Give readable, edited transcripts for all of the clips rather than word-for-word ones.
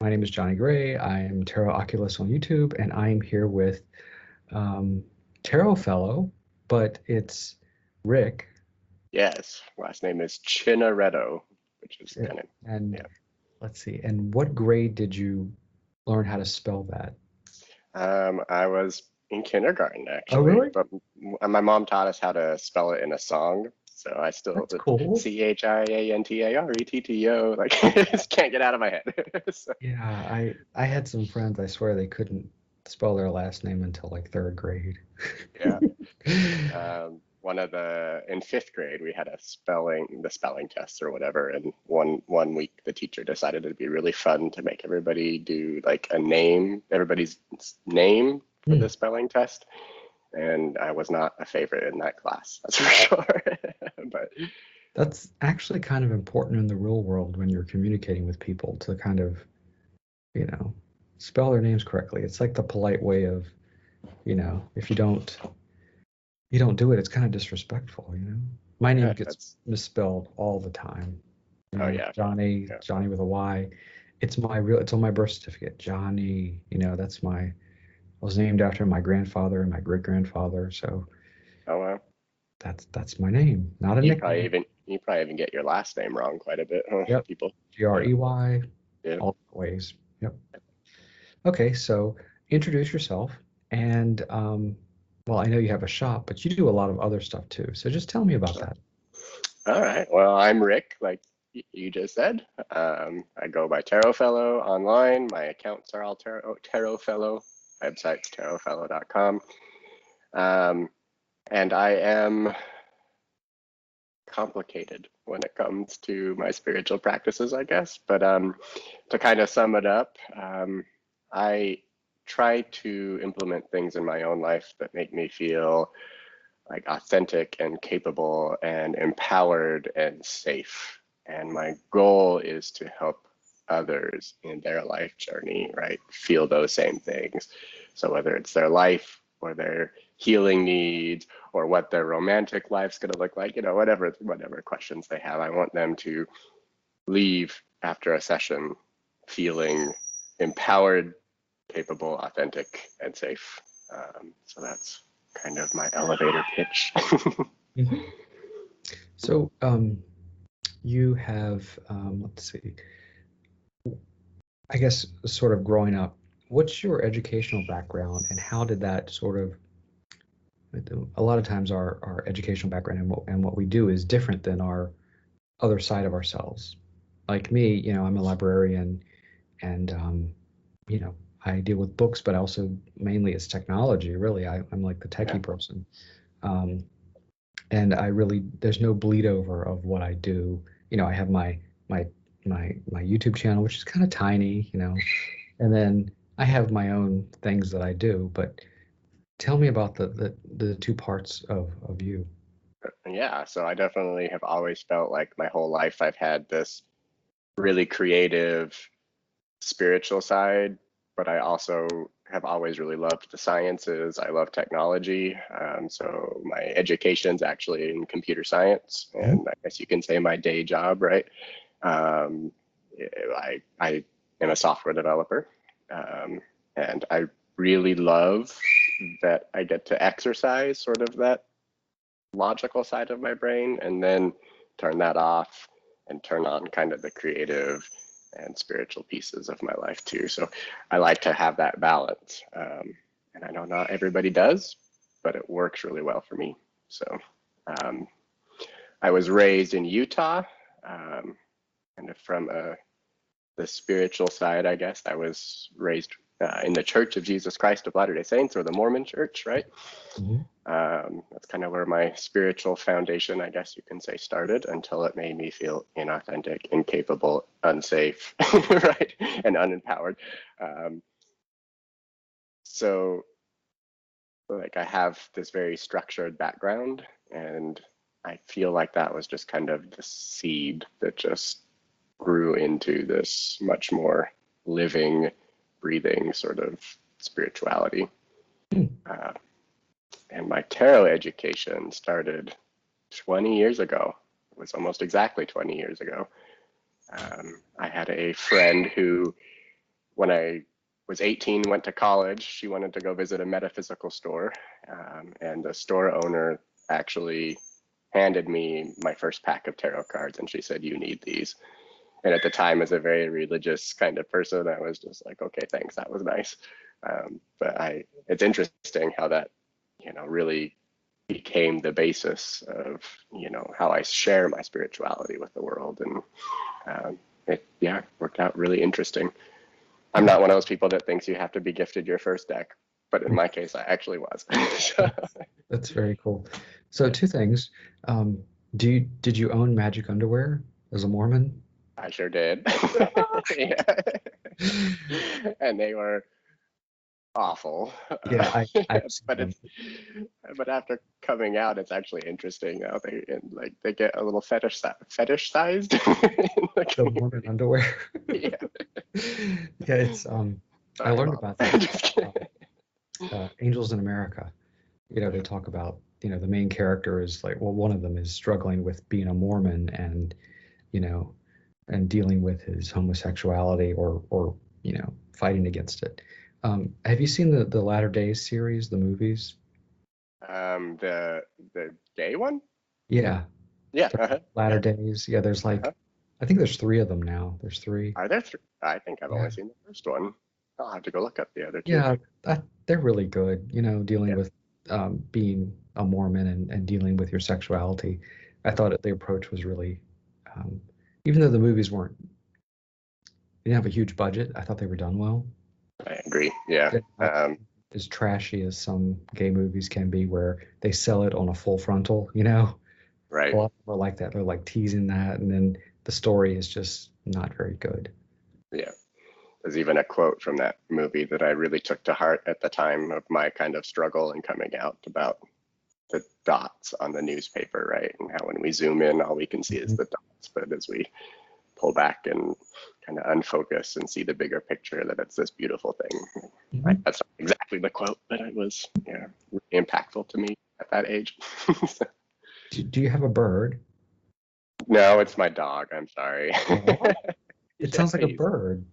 My name is Johnny Gray. I am Tarot Oculus on YouTube, and I am here with um, Tarot Fellow, but it's Rick. Yes, last name is Chinaretto, which is Uh, kind of, And yeah. let's see, and what grade did you learn how to spell that? I was in kindergarten Oh, actually, really? but my mom taught us how to spell it in a song. So I still, That's the cool. Chiantaretto, like, just can't get out of my head. So, Yeah, I had some friends, I swear they couldn't spell their last name until like third grade. yeah. In fifth grade, we had the spelling test or whatever. And one week, the teacher decided it'd be really fun to make everybody do like everybody's name for the Hmm. spelling test. And I was not a favorite in that class, that's for sure. But That's actually kind of important in the real world when you're communicating with people to kind of, you know, spell their names correctly. It's like the polite way of, if you don't do it, it's kind of disrespectful. My name yeah, gets that's misspelled all the time. oh yeah, Johnny, yeah. Johnny with a Y. It's on my birth certificate. Johnny, I was named after my grandfather and my great grandfather, so Oh well, that's my name, not a nickname. you probably even get your last name wrong quite a bit, huh? Yep. People, yeah, Grey, yeah. all ways. Yep. Okay, so introduce yourself and well, I know you have a shop, but you do a lot of other stuff too. So just tell me about that. All right. Well, I'm Rick, like you just said. I go by Tarot Fellow online. My accounts are all Tarot Fellow. Website's tarotfellow.com. Um, and I am complicated when it comes to my spiritual practices, I guess. But to kind of sum it up, I try to implement things in my own life that make me feel like authentic and capable and empowered and safe. And my goal is to help others in their life journey, right? Feel those same things. So whether it's their life or their healing needs or what their romantic life's going to look like, whatever questions they have, I want them to leave after a session feeling empowered, capable, authentic, and safe. So that's kind of my elevator pitch. Mhm. So you have let's see, I guess sort of growing up, what's your educational background and how did that sort of a lot of times our educational background and what we do is different than our other side of ourselves. Like me, I'm a librarian and you know, I deal with books, but also mainly it's technology. Really, I'm like the Yeah. techie person, um, and there's no bleed over of what I do. I have my my YouTube channel, which is kind of tiny, and then I have my own things that I do. But tell me about the two parts of you. Yeah. So I definitely have always felt like my whole life I've had this really creative spiritual side, but I also have always really loved the sciences. I love technology. So my education's actually in computer science, Mhm. and I guess you can say my day job, right? Um, I am a software developer, um, and I really love that I get to exercise sort of that logical side of my brain and then turn that off and turn on kind of the creative and spiritual pieces of my life too. So I like to have that balance. And I know not everybody does, but it works really well for me. So um, I was raised in Utah, kind of from the spiritual side, I guess. I was raised in the Church of Jesus Christ of Latter-day Saints, or the Mormon Church, right? Mhm. That's kind of where my spiritual foundation, I guess you can say, started until it made me feel inauthentic, incapable, unsafe, right, and unempowered. Um, so, like, I have this very structured background, and I feel like that was just kind of the seed that just grew into this much more living, breathing sort of spirituality. Hmm. Uh, and my tarot education started 20 years ago. It was almost exactly 20 years ago. I had a friend who when I was 18, went to college, she wanted to go visit a metaphysical store, and the store owner actually handed me my first pack of tarot cards, and she said, "You need these." And at the time, as a very religious kind of person, I was just like, "Okay, thanks, that was nice." But it's interesting how that, really became the basis of, how I share my spirituality with the world, and it worked out really interesting. I'm not one of those people that thinks you have to be gifted your first deck, but in my case, I actually was. That's very cool. So two things. Did you own magic underwear as a Mormon? I sure did. Yeah. And they were awful. Yeah, I've seen But them. but after coming out, it's actually interesting now. They get a little fetishized in the The Mormon community. underwear. Yeah. Yeah, it's I Sorry, learned mom. about that. Just kidding. Angels in America. They talk about, the main character is like, well, one of them is struggling with being a Mormon and, you know, and dealing with his homosexuality or, fighting against it. Have you seen the Latter Days series, the movies? The gay one? Yeah, Yeah. Latter Yeah. Days. Yeah, there's Uh-huh. like, I think there's three of them now. There's three. Are there three? I think I've Yeah. only seen the first one. I'll have to go look up the other two. Yeah, they're really good, dealing Yeah. with being a Mormon and dealing with your sexuality. I thought the approach was really, um, even though the movies didn't have a huge budget, I thought they were done well. I agree. Yeah. They're not as trashy as some gay movies can be, where they sell it on a full frontal, A Right. lot of people are like that. They're like teasing that, and then the story is just not very good. Yeah. There's even a quote from that movie that I really took to heart at the time of my kind of struggle and coming out about the dots on the newspaper, right? And how when we zoom in, all we can see is Mhm. the dots. But as we pull back and kind of unfocus and see the bigger picture, that it's this beautiful thing. Mhm. That's not exactly the quote, but it was, really impactful to me at that age. Do you have a bird? No, it's my dog. I'm sorry. Aw. It Yeah, sounds like a he's bird.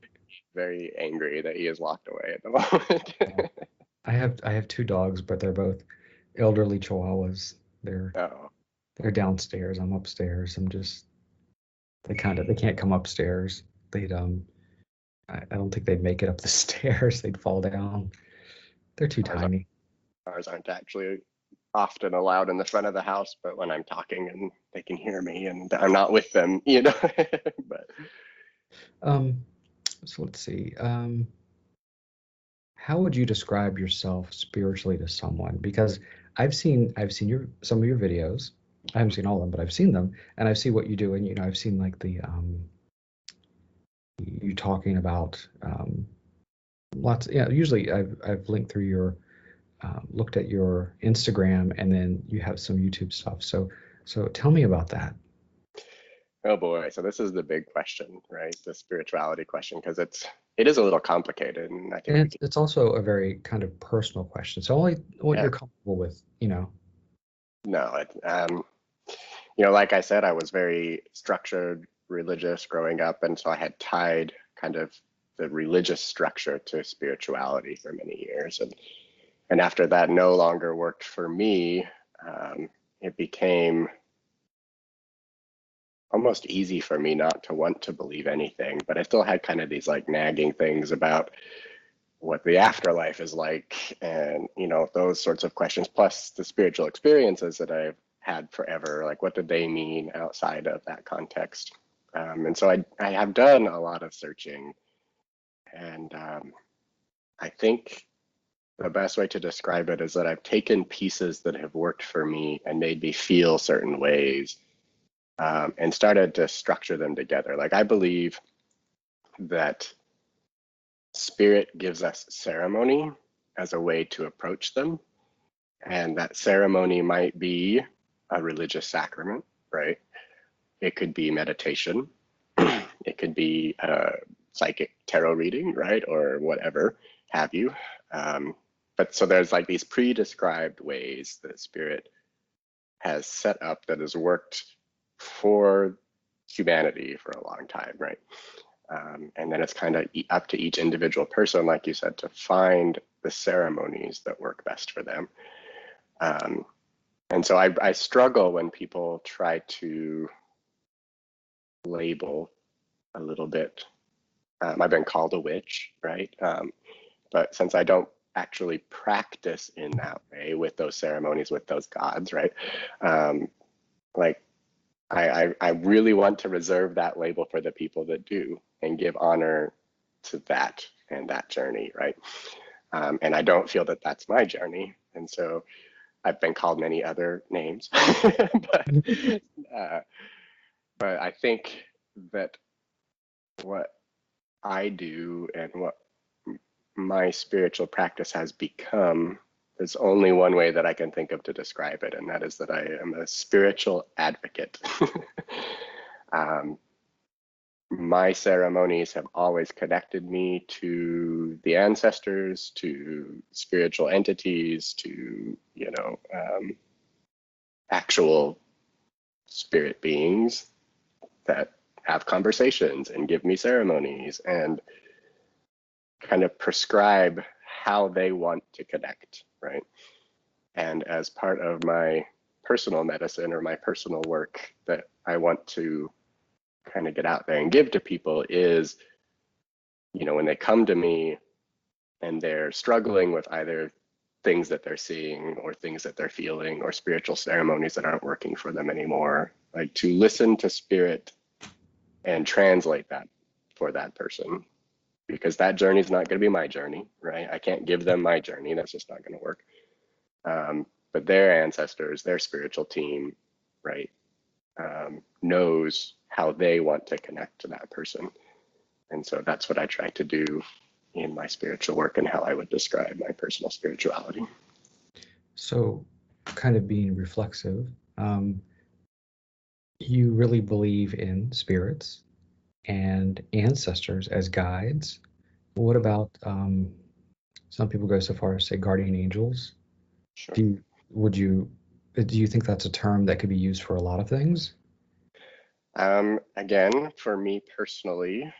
very angry that he is locked away at the moment. Yeah. I have two dogs, but they're both elderly Chihuahuas. They're Oh, they're downstairs. I'm upstairs. They can't come upstairs. I don't think they'd make it up the stairs. They'd fall down. They're too ours, tiny. ours aren't actually often allowed in the front of the house, but when I'm talking and they can hear me and I'm not with them, but Um, so let's see. How would you describe yourself spiritually to someone? Because I've seen some of your videos. I haven't seen all of them, but I've seen them, and I see what you do, and I've seen like the you talking about lots. Yeah, usually I've linked through your looked at your Instagram, and then you have some YouTube stuff. So tell me about that. oh boy, so this is the big question, right? The spirituality question, because it is a little complicated, and I And think we can, it's also a very kind of personal question. So only what yeah, you're comfortable with. no, like I said, I was very structured, religious growing up, and so I had tied kind of the religious structure to spirituality for many years, and after that no longer worked for me, it became almost easy for me not to want to believe anything, but I still had kind of these like nagging things about what the afterlife is like, and those sorts of questions, plus the spiritual experiences that I've had forever, like what did they mean outside of that context. And so I have done a lot of searching, and I think the best way to describe it is that I've taken pieces that have worked for me and made me feel certain ways, and started to structure them together. Like I believe that spirit gives us ceremony as a way to approach them. And that ceremony might be a religious sacrament, right? It could be meditation. It could be a psychic tarot reading, right? Or whatever have you. But so there's like these pre-described ways that spirit has set up that has worked for humanity for a long time, right? And then it's kind of up to each individual person, like you said, to find the ceremonies that work best for them. And so I struggle when people try to label a little bit. I've been called a witch, right? But since I don't actually practice in that way with those ceremonies, with those gods, right? Like I really want to reserve that label for the people that do and give honor to that and that journey, right? And I don't feel that that's my journey. And so I've been called many other names, but, but I think that what I do and what my spiritual practice has become, there's only one way that I can think of to describe it, and that is that I am a spiritual advocate. My ceremonies have always connected me to the ancestors, to spiritual entities, to, actual spirit beings that have conversations and give me ceremonies and kind of prescribe how they want to connect, right? And as part of my personal medicine or my personal work that I want to kind of get out there and give to people is, when they come to me and they're struggling with either things that they're seeing or things that they're feeling or spiritual ceremonies that aren't working for them anymore, like to listen to spirit and translate that for that person, because that journey is not going to be my journey, right? I can't give them my journey. That's just not going to work. But their ancestors, their spiritual team, right, knows how they want to connect to that person. And so that's what I try to do in my spiritual work and how I would describe my personal spirituality. So, kind of being reflexive, you really believe in spirits and ancestors as guides. What about some people go so far as say guardian angels? Sure. Do you, would you do you think that's a term that could be used for a lot of things? Again, for me personally,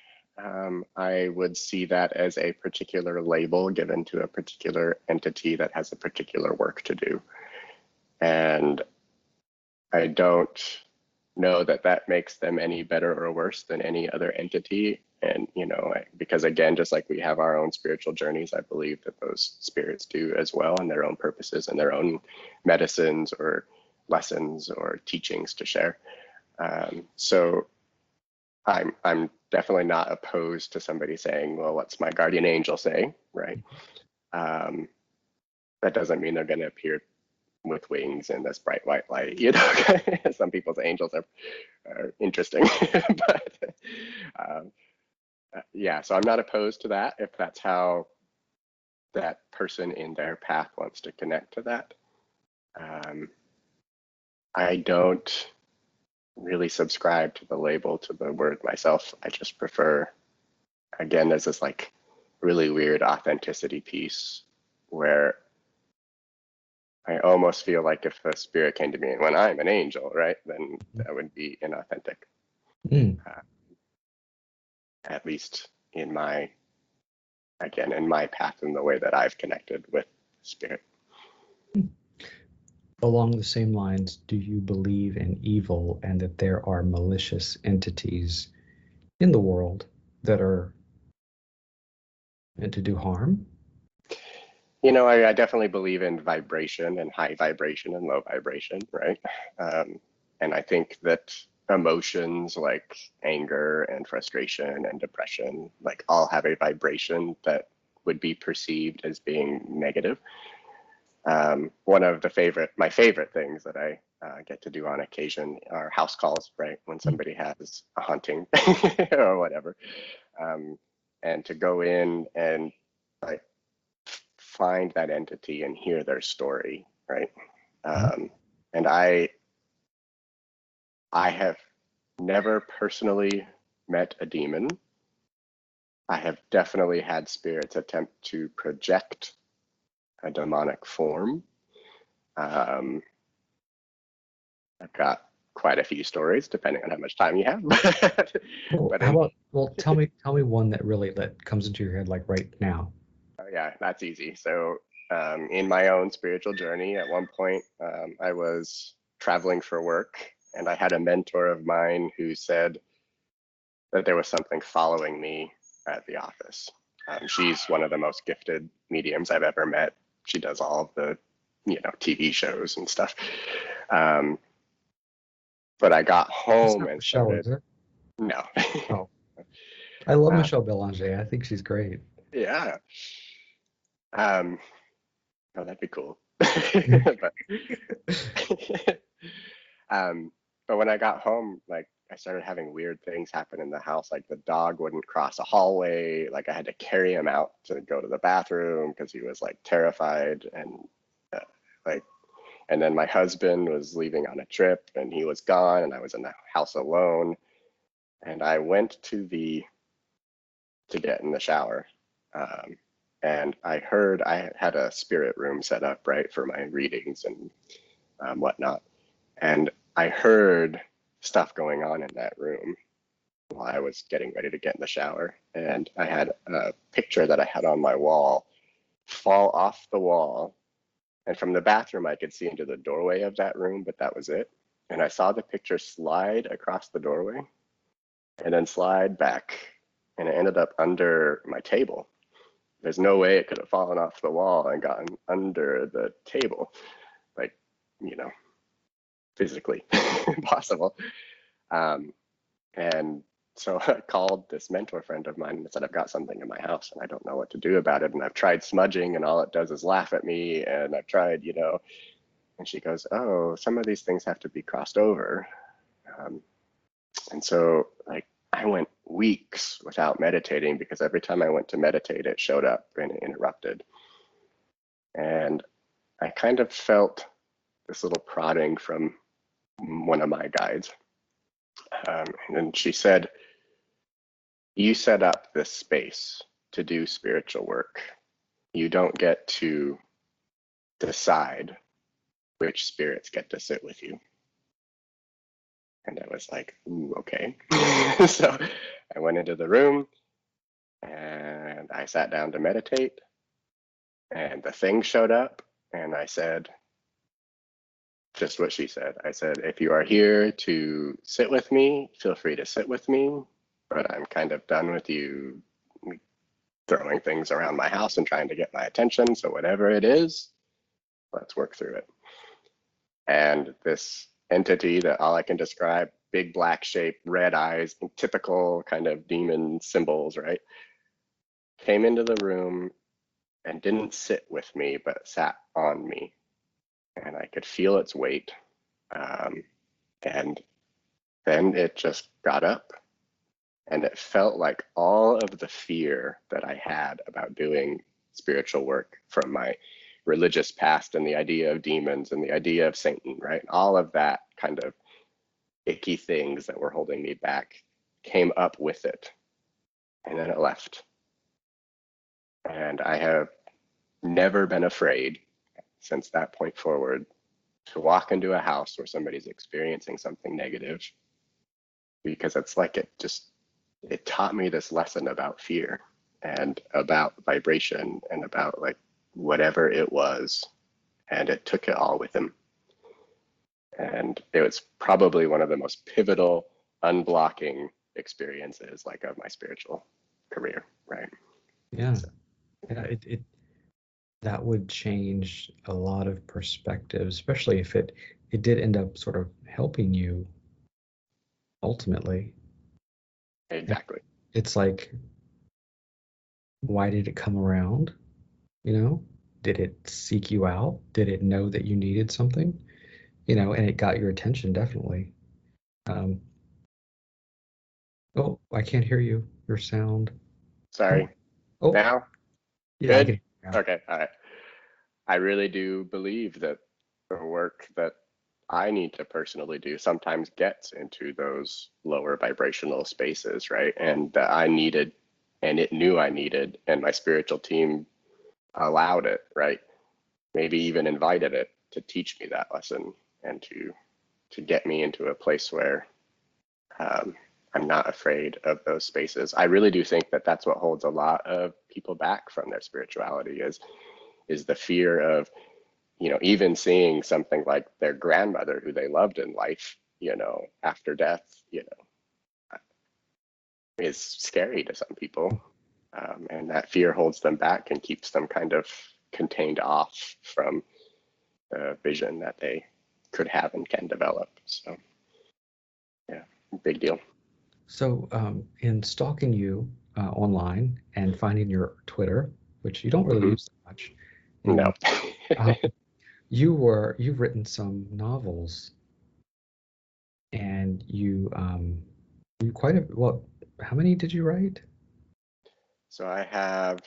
I would see that as a particular label given to a particular entity that has a particular work to do. And I don't know that that makes them any better or worse than any other entity. And, because again, just like we have our own spiritual journeys, I believe that those spirits do as well, and their own purposes and their own medicines or lessons or teachings to share. So I'm definitely not opposed to somebody saying, well, what's my guardian angel say, right? That doesn't mean they're going to appear with wings and this bright white light. Some people's angels are interesting, but yeah, so I'm not opposed to that if that's how that person in their path wants to connect to that. I don't really subscribe to the label, to the word myself. I just prefer, again, there's this like really weird authenticity piece where I almost feel like if a spirit came to me and when I'm an angel, right, then that would be inauthentic. Mm. At least in my path and the way that I've connected with spirit. Along the same lines, do you believe in evil and that there are malicious entities in the world that are meant to do harm? I definitely believe in vibration and high vibration and low vibration, right? And I think that emotions like anger and frustration and depression, like all have a vibration that would be perceived as being negative. One of my favorite things that I get to do on occasion are house calls, right? When somebody has a haunting or whatever, and to go in and like find that entity and hear their story, right? And I have never personally met a demon. I have definitely had spirits attempt to project a demonic form. I've got quite a few stories, depending on how much time you have. Well, But how in, about, well, tell me one that really that comes into your head like right now. yeah, that's easy. So in my own spiritual journey, at one point, I was traveling for work, and I had a mentor of mine who said that there was something following me at the office. She's one of the most gifted mediums I've ever met. She does all of the, TV shows and stuff. Um, but I got It's home not and Michelle, started. is it? No. Oh, I love uh, Michelle Belanger. I think she's great. yeah. Um, oh, that'd be cool. but um, but when I got home, like I started having weird things happen in the house. Like the dog wouldn't cross a hallway. Like I had to carry him out to go to the bathroom because he was like terrified uh, like. And then my husband was leaving on a trip and he was gone and I was in the house alone. And I went to get in the shower. Um, and I heard I had a spirit room set up, right, for my readings and whatnot. And I heard stuff going on in that room while I was getting ready to get in the shower. And I had a picture that I had on my wall fall off the wall. And from the bathroom, I could see into the doorway of that room, but that was it. And I saw the picture slide across the doorway and then slide back. And it ended up under my table. There's no way it could have fallen off the wall and gotten under the table, like, you know, physically impossible. Um, and so I called this mentor friend of mine and said, I've got something in my house and I don't know what to do about it. And I've tried smudging and all it does is laugh at me. And I've tried, and she goes, oh, some of these things have to be crossed over. Um, and so like I went weeks without meditating because every time I went to meditate, it showed up and it interrupted. And I kind of felt this little prodding from one of my guides. And she said, you set up this space to do spiritual work. You don't get to decide which spirits get to sit with you. And I was like, ooh, okay. So I went into the room and I sat down to meditate and the thing showed up and I said, just what she said. I said, if you are here to sit with me, feel free to sit with me, but I'm kind of done with you throwing things around my house and trying to get my attention. So whatever it is, let's work through it. And this entity that all I can describe, big black shape, red eyes, typical kind of demon symbols, right? Came into the room and didn't sit with me, but sat on me. And I could feel its weight. And then it just got up and it felt like all of the fear that I had about doing spiritual work from my religious past and the idea of demons and the idea of Satan, right? All of that kind of icky things that were holding me back came up with it. And then it left. And I have never been afraid since that point forward to walk into a house where somebody's experiencing something negative because it's like it taught me this lesson about fear and about vibration and about like whatever it was, and it took it all with him. And it was probably one of the most pivotal unblocking experiences like of my spiritual career, right? Yeah. So, Yeah, it that would change a lot of perspectives, especially if it did end up sort of helping you ultimately. And exactly. it's like, why did it come around? You know, did it seek you out? Did it know that you needed something? And it got your attention, definitely. Um, oh, I can't hear you. Your sound. Oh, Sorry. oh, Now, yeah, I good? can hear you now. Okay, all right. I really do believe that the work that I need to personally do sometimes gets into those lower vibrational spaces, right? And that I needed, and it knew I needed, and my spiritual team allowed it, right? Maybe even invited it to teach me that lesson and to to get me into a place where I'm not afraid of those spaces. I really do think that that's what holds a lot of people back from their spirituality is the fear of, even seeing something like their grandmother who they loved in life, after death, is scary to some people. And that fear holds them back and keeps them kind of contained off from the vision that they could have and can develop. So, yeah, big deal. So, in stalking you online and finding your Twitter, which you don't really Mm-hmm. use that much No. anymore, uh, you've written some novels, and you quite a well. How many did you write? So I have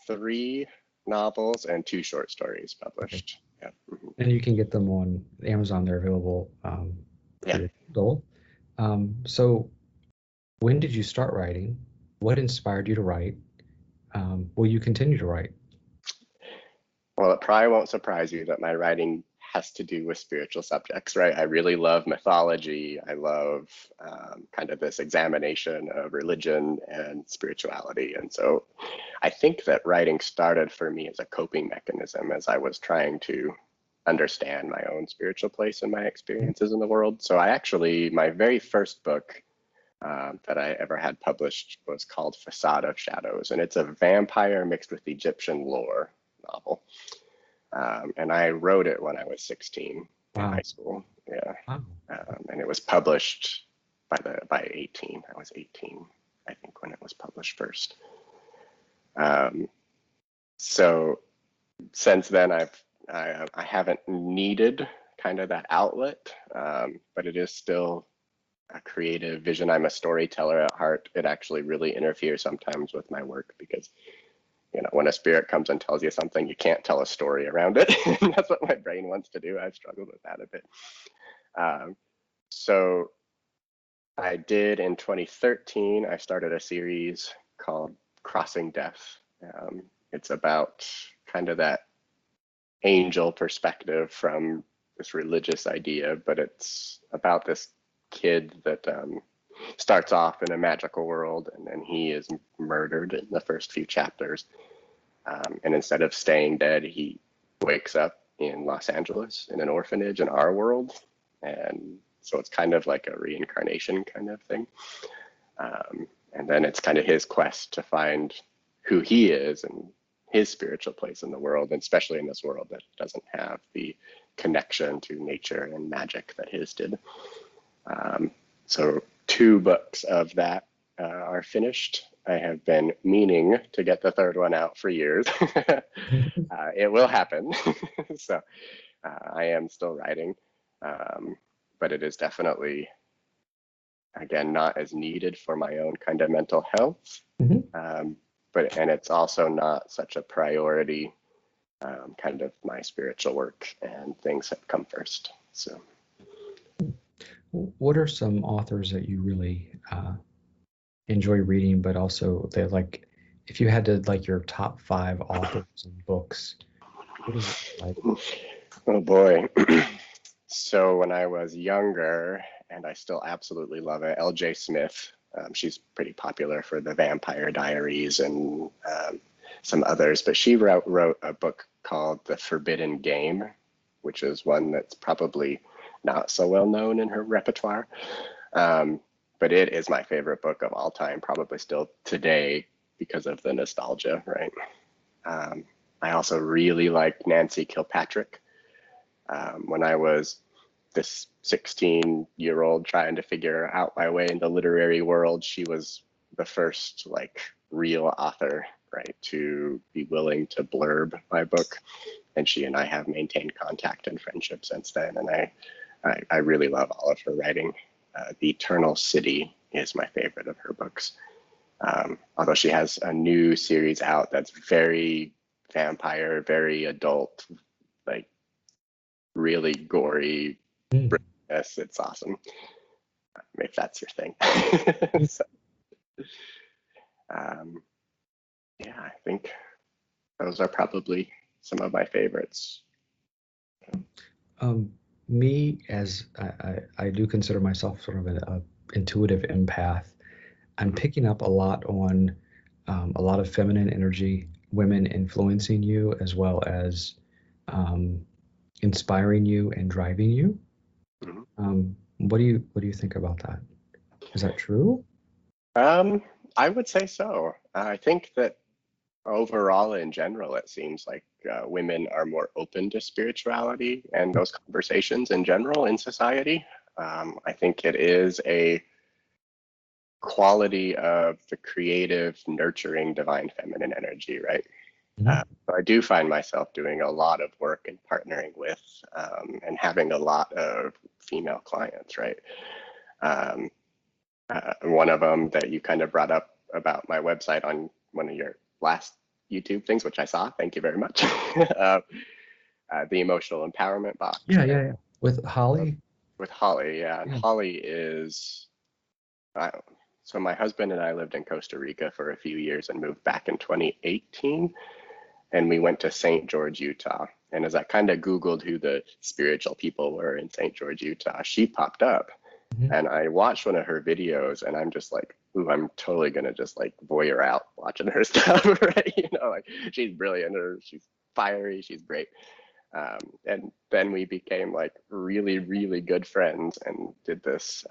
3 novels and 2 short stories Okay, published. Yeah. Mm-hmm. and you can get them on Amazon. They're available for Yeah. your Kindle. So, when did you start writing? What inspired you to write? Will you continue to write? Well, it probably won't surprise you that my writing has to do with spiritual subjects, right? I really love mythology. I love kind of this examination of religion and spirituality. And so I think that writing started for me as a coping mechanism as I was trying to understand my own spiritual place and my experiences in the world. So my very first book that I ever had published was called Facade of Shadows, and it's a vampire mixed with Egyptian lore novel. And I wrote it when I was 16 in high Wow. school. Yeah. Wow. And it was published by 18. I was 18, I think, when it was published first. Um, so since then, I haven't needed kind of that outlet, but it is still a creative vision. I'm a storyteller at heart. It actually really interferes sometimes with my work because when a spirit comes and tells you something, you can't tell a story around it. And that's what my brain wants to do. I've struggled with that a bit. So I did in 2013, I started a series called Crossing Death. It's about kind of that angel perspective from this religious idea, but it's about this kid that starts off in a magical world and then he is murdered in the first few chapters. And instead of staying dead, he wakes up in Los Angeles in an orphanage in our world. And so it's kind of like a reincarnation kind of thing. And then it's kind of his quest to find who he is and his spiritual place in the world, and especially in this world that doesn't have the connection to nature and magic that his did. So 2 books of that are finished. I have been meaning to get the 3rd one out for years. It will happen. So I am still writing, but it is definitely, again, not as needed for my own kind of mental health. Mhm. And it's also not such a priority, kind of my spiritual work and things have come first. So What are some authors that you really enjoy reading, but also they like, if you had to like your top 5 authors and books, what is it like? oh boy. So when I was younger, and I still absolutely love it, L.J. Smith, she's pretty popular for the Vampire Diaries and some others, but she wrote a book called The Forbidden Game, which is one that's probably not so well known in her repertoire. But it is my favorite book of all time, probably still today because of the nostalgia, right? I also really like Nancy Kilpatrick. When I was this 16-year-old trying to figure out my way in the literary world, she was the first like real author, right, to be willing to blurb my book. And she and I have maintained contact and friendship since then. And I really love all of her writing. The Eternal City is my favorite of her books. Although she has a new series out that's very vampire, very adult, like really gory. Mm. Yes, it's awesome. If that's your thing. So, um, yeah, I think those are probably some of my favorites. Um, me, as I do consider myself sort of a intuitive empath, I'm Mhm. picking up a lot on a lot of feminine energy, women influencing you as well as um, inspiring you and driving you. Mhm. What do you think about that? Is that true? Um, I would say so. I think that overall, in general, it seems like women are more open to spirituality and those conversations in general in society. I think it is a quality of the creative, nurturing, divine feminine energy, right? Mhm. So I do find myself doing a lot of work and partnering with and having a lot of female clients, right? Um, One of them that you kind of brought up about my website on one of your last YouTube things, which I saw. Thank you very much. uh, the emotional empowerment box, Yeah, right? yeah, yeah. With Uh, Holly? with Holly, yeah. And Yeah. Holly is, uh, so my husband and I lived in Costa Rica for a few years and moved back in 2018. And we went to St. George, Utah. And as I kind of Googled who the spiritual people were in St. George, Utah, she popped up. Mhm. And I watched one of her videos and I'm just like, ooh, I'm totally gonna just like voyeur out watching her stuff, right? You know, like she's brilliant or she's fiery, she's great. And then we became like really, really good friends and did this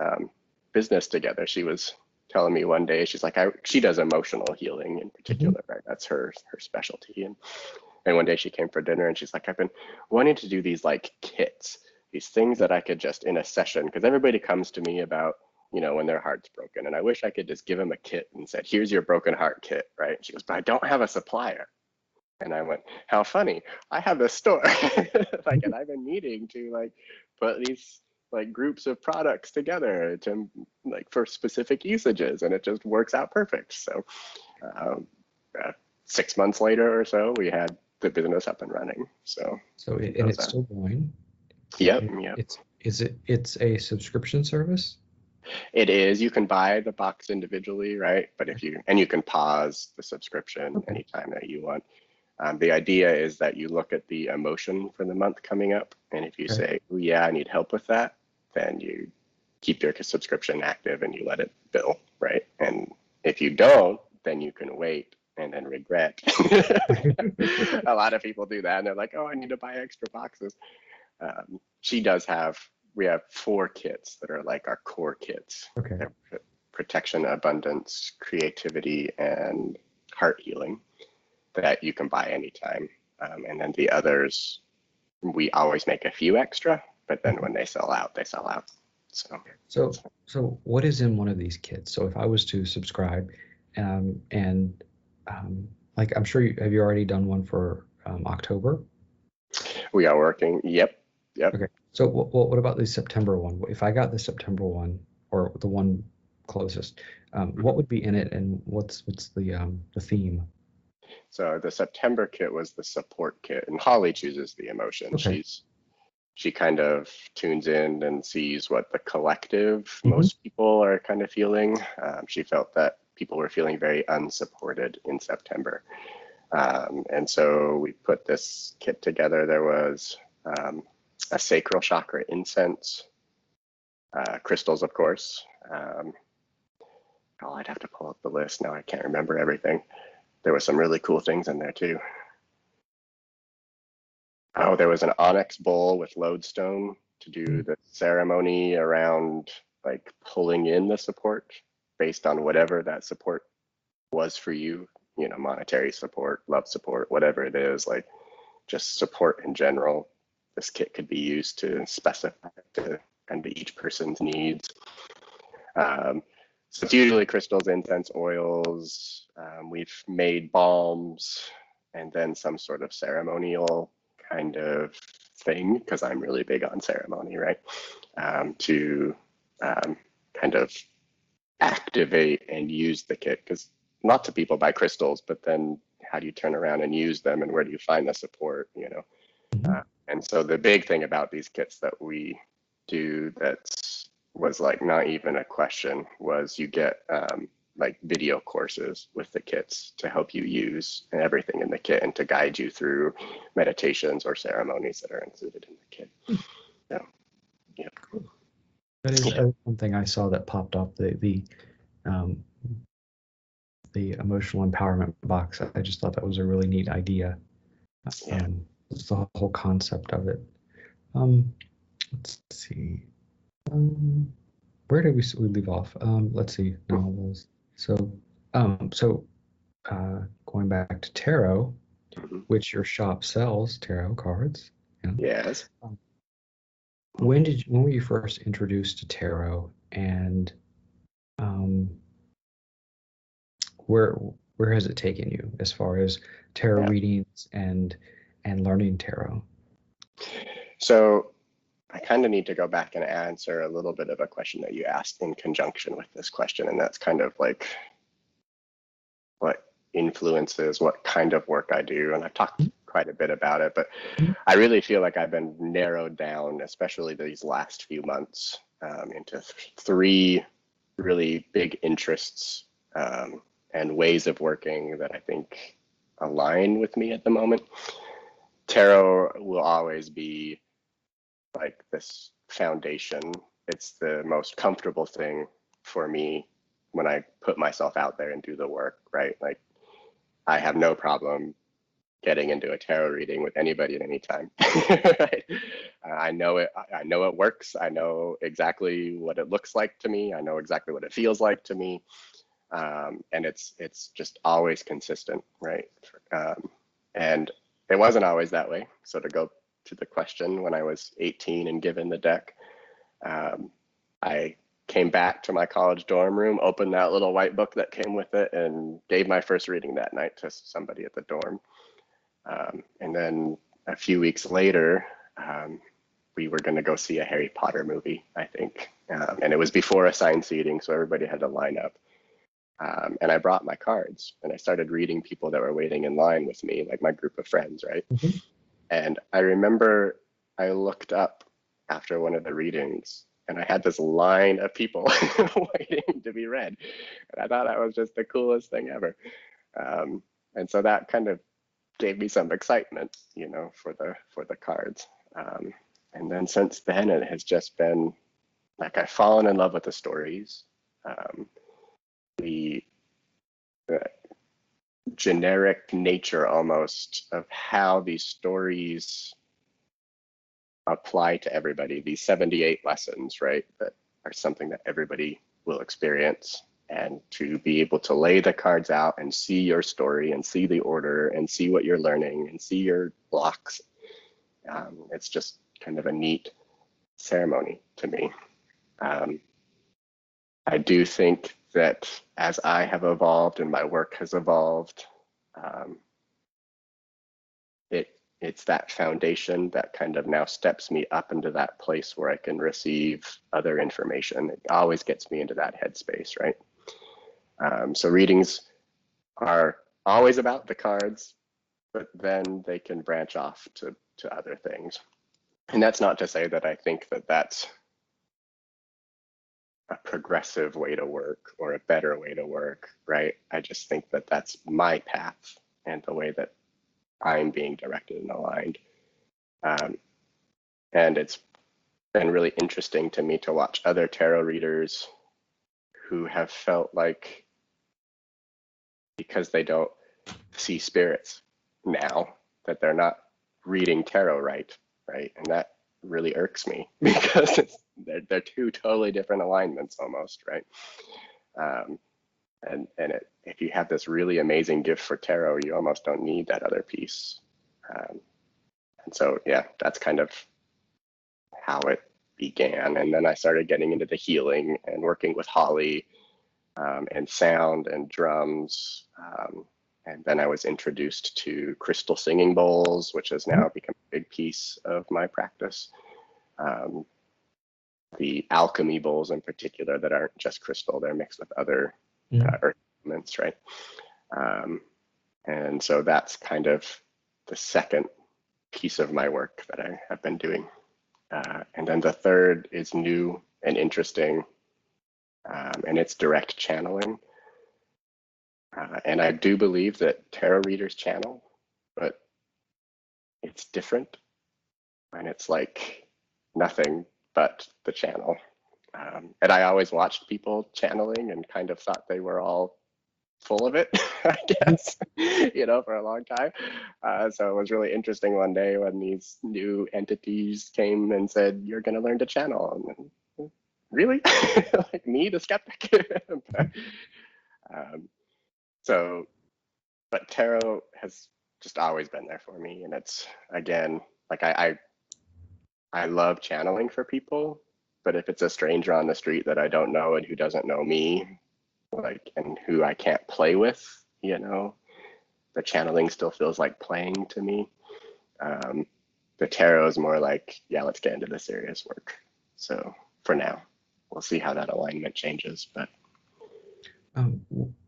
business together. She was telling me one day, she's like, she does emotional healing in Mhm. particular, right? That's her specialty. And one day she came for dinner and she's like, I've been wanting to do these like kits, these things that I could just in a session, because everybody comes to me about, when their heart's broken. And I wish I could just give them a kit and said, here's your broken heart kit, right? And she goes, but I don't have a supplier. And I went, how funny. I have this store. Like, and I've been needing to like put these like groups of products together to like for specific usages and it just works out perfect. So um, uh, 6 months later or so, we had the business up and running. So So it and was it's still going. yep, It, yep. it's a subscription service? It is. You can buy the box individually, right? But Okay. you can pause the subscription Okay. anytime that you want. The idea is that you look at the emotion for the month coming up, and if you Okay. say, "Oh yeah, I need help with that," then you keep your subscription active and you let it bill, right? And if you don't, then you can wait and then regret. A lot of people do that, and they're like, "Oh, I need to buy extra boxes." She does have. We have 4 kits that are like our core kits. Okay. They're protection, abundance, creativity, and heart healing that you can buy anytime. And then the others, we always make a few extra, but then when they sell out, they sell out. So So, that's, so what is in one of these kits? So if I was to subscribe, and like I'm sure have you already done one for October? we are working. Yep, yep. Okay. So what about the September one? If I got the September one or the one closest, what Mhm. would be in it, and what's the theme? So the September kit was the support kit, and Holly chooses the emotion. Okay. She kind of tunes in and sees what the collective Hmm. most people are kind of feeling. She felt that people were feeling very unsupported in September. And so we put this kit together. There was a sacral chakra incense, crystals, of course. Oh, I'd have to pull up the list now. I can't remember everything. There was some really cool things in there too. Oh, there was an onyx bowl with lodestone to do the ceremony around like pulling in the support based on whatever that support was for you, monetary support, love support, whatever it is, like just support in general. This kit could be used to specify to kind of each person's needs. Um, so it's usually crystals, incense, oils. We've made balms and then some sort of ceremonial kind of thing because I'm really big on ceremony, right? To kind of activate and use the kit because lots of people buy crystals, but then how do you turn around and use them and where do you find the support? Hmm. And so the big thing about these kits that we do that was like not even a question was you get like video courses with the kits to help you use everything in the kit and to guide you through meditations or ceremonies that are included in the kit. Yeah. Yeah. Cool. That is Yeah. one thing I saw that popped off um, the emotional empowerment box. I just thought that was a really neat idea. Yeah. Just the whole concept of it. Um, let's see. Um, where did we leave off? Let's see. Novels. So, so going back to tarot, Mhm. which your shop sells tarot cards. Yeah. Yes. Um, when were you first introduced to tarot, and um, where where has it taken you as far as tarot Yeah. readings and learning tarot? So I kind of need to go back and answer a little bit of a question that you asked in conjunction with this question, and that's kind of like what influences what kind of work I do. And I've talked quite a bit about it, but Mhm. I really feel like I've been narrowed down, especially these last few months, into three really big interests and ways of working that I think align with me at the moment. Tarot will always be like this foundation. It's the most comfortable thing for me when I put myself out there and do the work, right? Like I have no problem getting into a tarot reading with anybody at any time. Right? I know it. I know it works. I know exactly what it looks like to me. I know exactly what it feels like to me, and it's just always consistent, right? And it wasn't always that way. So to go to the question, when I was 18 and given the deck, um, I came back to my college dorm room, opened that little white book that came with it, and gave my first reading that night to somebody at the dorm. And then a few weeks later, we were going to go see a Harry Potter movie, I think. And it was before assigned seating, so everybody had to line up. And I brought my cards and I started reading people that were waiting in line with me, like my group of friends, right? Mhm. And I remember I looked up after one of the readings and I had this line of people waiting to be read. And I thought that was just the coolest thing ever. Um, and so that kind of gave me some excitement, for the cards. And then since then, it has just been like I've fallen in love with the stories, um, the, the generic nature almost of how these stories apply to everybody. These 78 lessons, right, that are something that everybody will experience. And to be able to lay the cards out and see your story and see the order and see what you're learning and see your blocks, it's just kind of a neat ceremony to me. Um, I do think that as I have evolved and my work has evolved, um, it's that foundation that kind of now steps me up into that place where I can receive other information. It always gets me into that headspace, right? So readings are always about the cards, but then they can branch off to other things. And that's not to say that I think that that's a progressive way to work or a better way to work, right? I just think that that's my path and the way that I'm being directed and aligned. Um, and it's been really interesting to me to watch other tarot readers who have felt like because they don't see spirits now that they're not reading tarot right? And that really irks me because they're two totally different alignments almost, right? Um, if you have this really amazing gift for tarot, you almost don't need that other piece. Um, and so, yeah, that's kind of how it began. And then I started getting into the healing and working with Holly and sound and drums. And then I was introduced to crystal singing bowls, which has now become a big piece of my practice. Um, the alchemy bowls in particular that aren't just crystal, they're mixed with other Mhm. earth elements, right? Um, and so that's kind of the second piece of my work that I have been doing. And then the third is new and interesting, and it's direct channeling. And I do believe that tarot readers channel, but it's different and it's like nothing but the channel. And I always watched people channeling and kind of thought they were all full of it, I guess, for a long time. So it was really interesting one day when these new entities came and said, "You're going to learn to channel." And then, really? Like me, the skeptic? um, so, but tarot has just always been there for me. And it's, again, like I love channeling for people, but if it's a stranger on the street that I don't know and who doesn't know me, like, and who I can't play with, the channeling still feels like playing to me. The tarot is more like, yeah, let's get into the serious work. So for now, we'll see how that alignment changes. But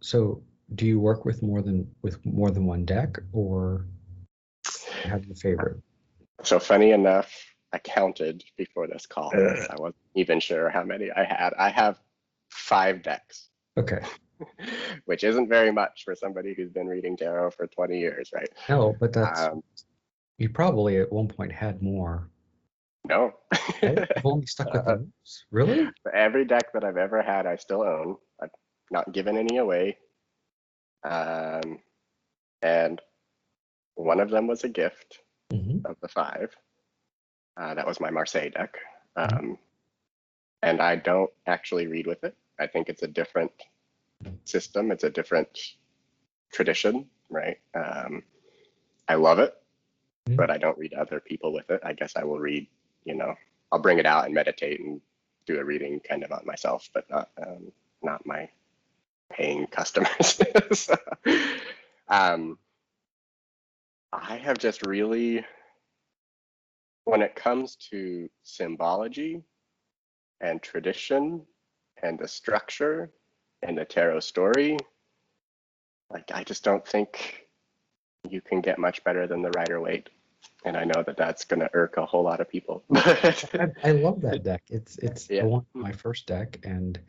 So do you work with more than one deck, or have your favorite? so funny enough, I counted before this call. I wasn't even sure how many I had. I have 5 decks. Okay. Which isn't very much for somebody who's been reading tarot for 20 years, right? No, but that's you probably at one point had more. No. Right? You've only stuck with those. Really? Every deck that I've ever had, I still own. I've not given any away. And one of them was a gift of the 5. That was my Marseille deck. And I don't actually read with it. I think it's a different system. It's a different tradition, right? I love it, but I don't read other people with it. I guess I will read, I'll bring it out and meditate and do a reading kind of on myself, but not my paying customers. So, I have just really, when it comes to symbology and tradition and the structure and the tarot story, like, I just don't think you can get much better than the Rider-Waite. And I know that that's going to irk a whole lot of people. I love that deck. It's Yeah. the one, my first deck, and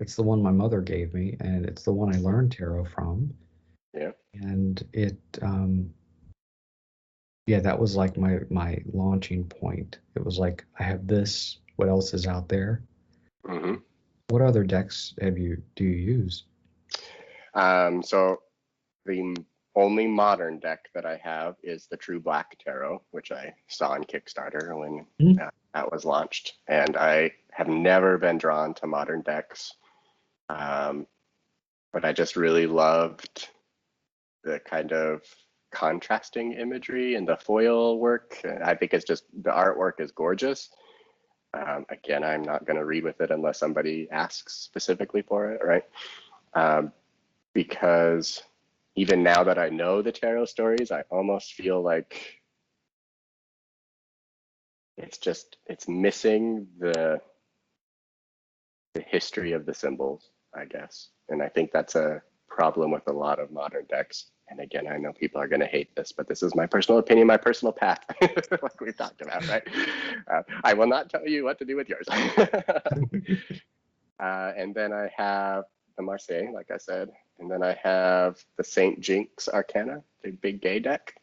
it's the one my mother gave me, and it's the one I learned tarot from. Yeah. And it, yeah, that was like my launching point. It was like, I have this. What else is out there? What other decks do you use? So the only modern deck that I have is the True Black Tarot, which I saw on Kickstarter when that was launched. And I have never been drawn to modern decks, but I just really loved the kind of contrasting imagery and the foil work. I think it's just, the artwork is gorgeous. Again, I'm not going to read with it unless somebody asks specifically for it, right? Because even now that I know the tarot stories, I almost feel like it's missing the history of the symbols, I guess. And I think that's a problem with a lot of modern decks. And again, I know people are going to hate this, but this is my personal opinion, my personal path, like we've talked about, right? I will not tell you what to do with yours. And then I have the Marseille, like I said, and then I have the St. Jinx Arcana, the big gay deck.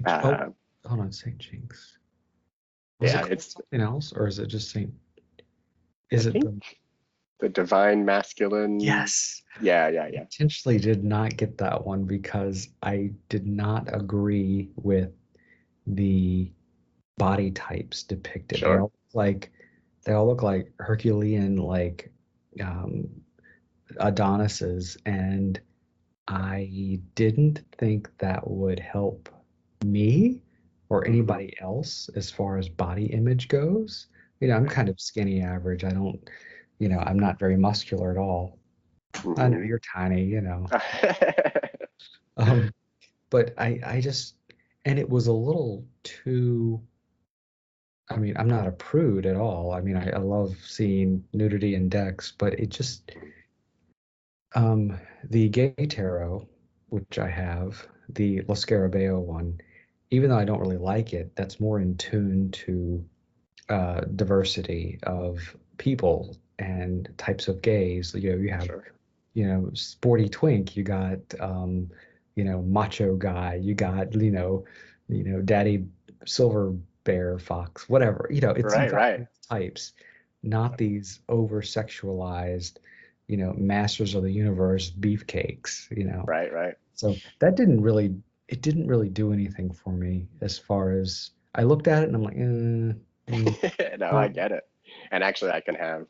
Hold on, St. Jinx. Was Yeah, it it's something else, or is it just Saint? Is it the divine masculine? Yes. Yeah. I intentionally did not get that one because I did not agree with the body types depicted. Sure. They all look like Herculean, like Adonises, and I didn't think that would help me or anybody else as far as body image goes. I'm kind of skinny average. I don't, I'm not very muscular at all. I know you're tiny, but I just, and it was a little too, I mean, I'm not a prude at all. I mean, I love seeing nudity in decks, but it just, the gay tarot, which I have, the Lo Scarabeo one, even though I don't really like it, that's more in tune to diversity of people and types of gays. You have, sporty twink, you got, macho guy, you got, daddy silver bear, fox, whatever. It's Right, about right, these types, not these over sexualized, masters of the universe beefcakes. right, right. So it didn't really do anything for me as far as I looked at it and I'm like, No, I not, get it. And actually, I can have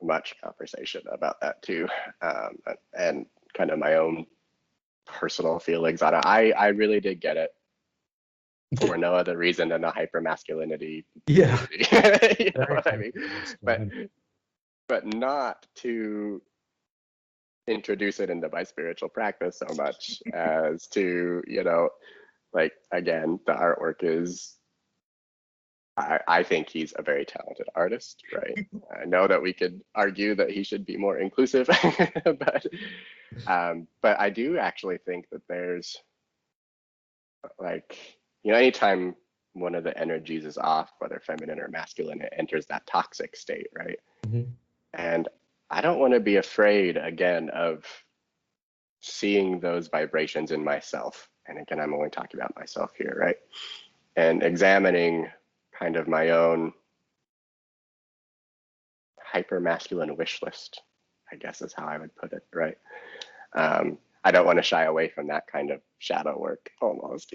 much conversation about that too, um, and kind of my own personal feelings on it. I really did get it for no other reason than the hypermasculinity yeah, community. You know very what I hyper mean? But masculine. not to introduce it into my spiritual practice so much as to, like again, the artwork is I think he's a very talented artist, right? I know that we could argue that he should be more inclusive, but I do actually think that there's like, anytime one of the energies is off, whether feminine or masculine, it enters that toxic state, right? Mhm. And I don't want to be afraid again of seeing those vibrations in myself. And again, I'm only talking about myself here, right? And examining kind of my own hyper masculine wish list, I guess is how I would put it, right? I don't want to shy away from that kind of shadow work almost.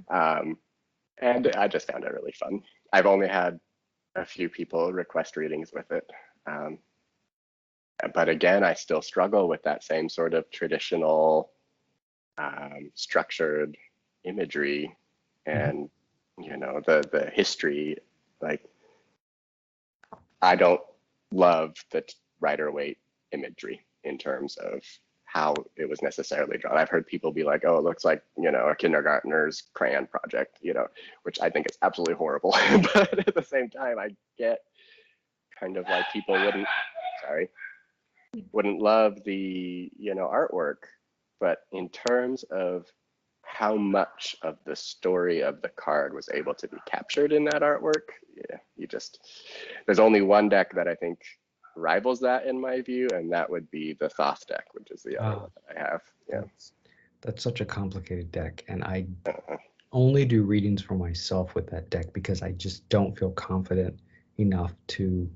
Um, and I just found it really fun. I've only had a few people request readings with it. Um, but again, I still struggle with that same sort of traditional structured imagery Mhm. and the history. Like I don't love the Rider Waite imagery in terms of how it was necessarily drawn. I've heard people be like, "Oh, it looks like a kindergartner's crayon project," which I think is absolutely horrible. But at the same time, I get kind of like people wouldn't love the artwork, but in terms of how much of the story of the card was able to be captured in that artwork, yeah, there's only one deck that I think rivals that in my view, and that would be the Thoth deck, which is the other Ah, one that I have. Yeah. that's that's such a complicated deck, and I Uh, only do readings for myself with that deck because I just don't feel confident enough to.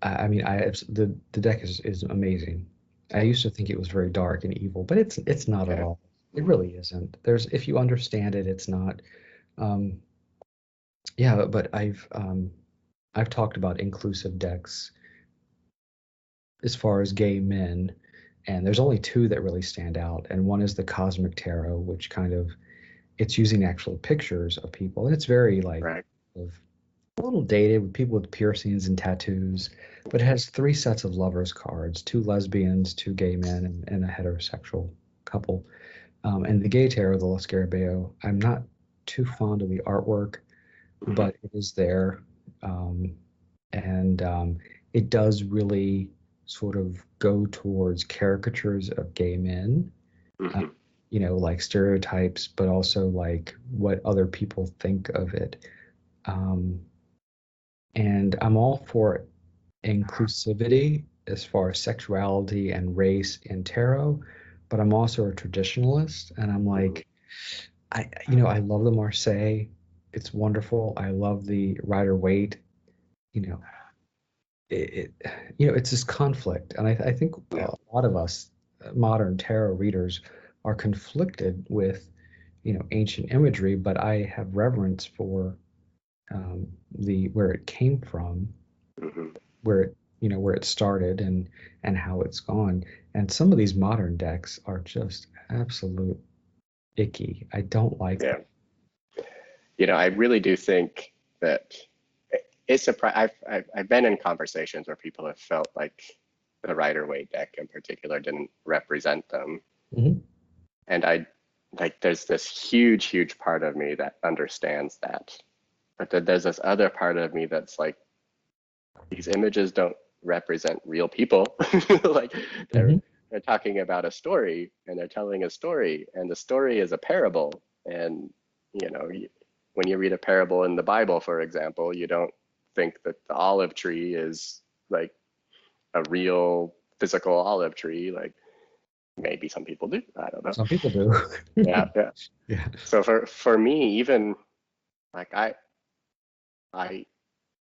I mean, the deck is amazing. I used to think it was very dark and evil, but it's not at okay. all. It really isn't. If you understand it, it's not. Um, yeah, but I've talked about inclusive decks as far as gay men, and there's only two that really stand out, and one is the Cosmic Tarot, which kind of it's using actual pictures of people, and it's very like Right. of a little dated with people with piercings and tattoos, but it has three sets of lovers cards, two lesbians, two gay men, and a heterosexual couple. And the gay tarot, the Los Scarabeo, I'm not too fond of the artwork, Mm-hmm. but it is there. Um, and it does really sort of go towards caricatures of gay men, uh, Mm-hmm. like stereotypes, but also like what other people think of it. Um, and I'm all for inclusivity as far as sexuality and race in tarot, but I'm also a traditionalist, and I'm Mm-hmm. like, I love the Marseille. It's wonderful. I love the Rider Waite. You know, it's this conflict, and I think Yeah. a lot of us modern tarot readers are conflicted with, ancient imagery, but I have reverence for the where it came from, Mm-hmm. where it started and how it's gone. And some of these modern decks are just absolute icky. I don't like them. Yeah. I really do think that it's I've been in conversations where people have felt like the Rider Waite deck in particular didn't represent them. Mhm. And I like there's this huge part of me that understands that. But then there's this other part of me that's like, these images don't represent real people. Like they're Mhm. they're talking about a story and they're telling a story, and the story is a parable. And you know, when you read a parable in the Bible, for example, you don't think that the olive tree is like a real physical olive tree. Like maybe some people do. I don't know. Some people do. Yeah, yeah. Yeah. So for me, even Like I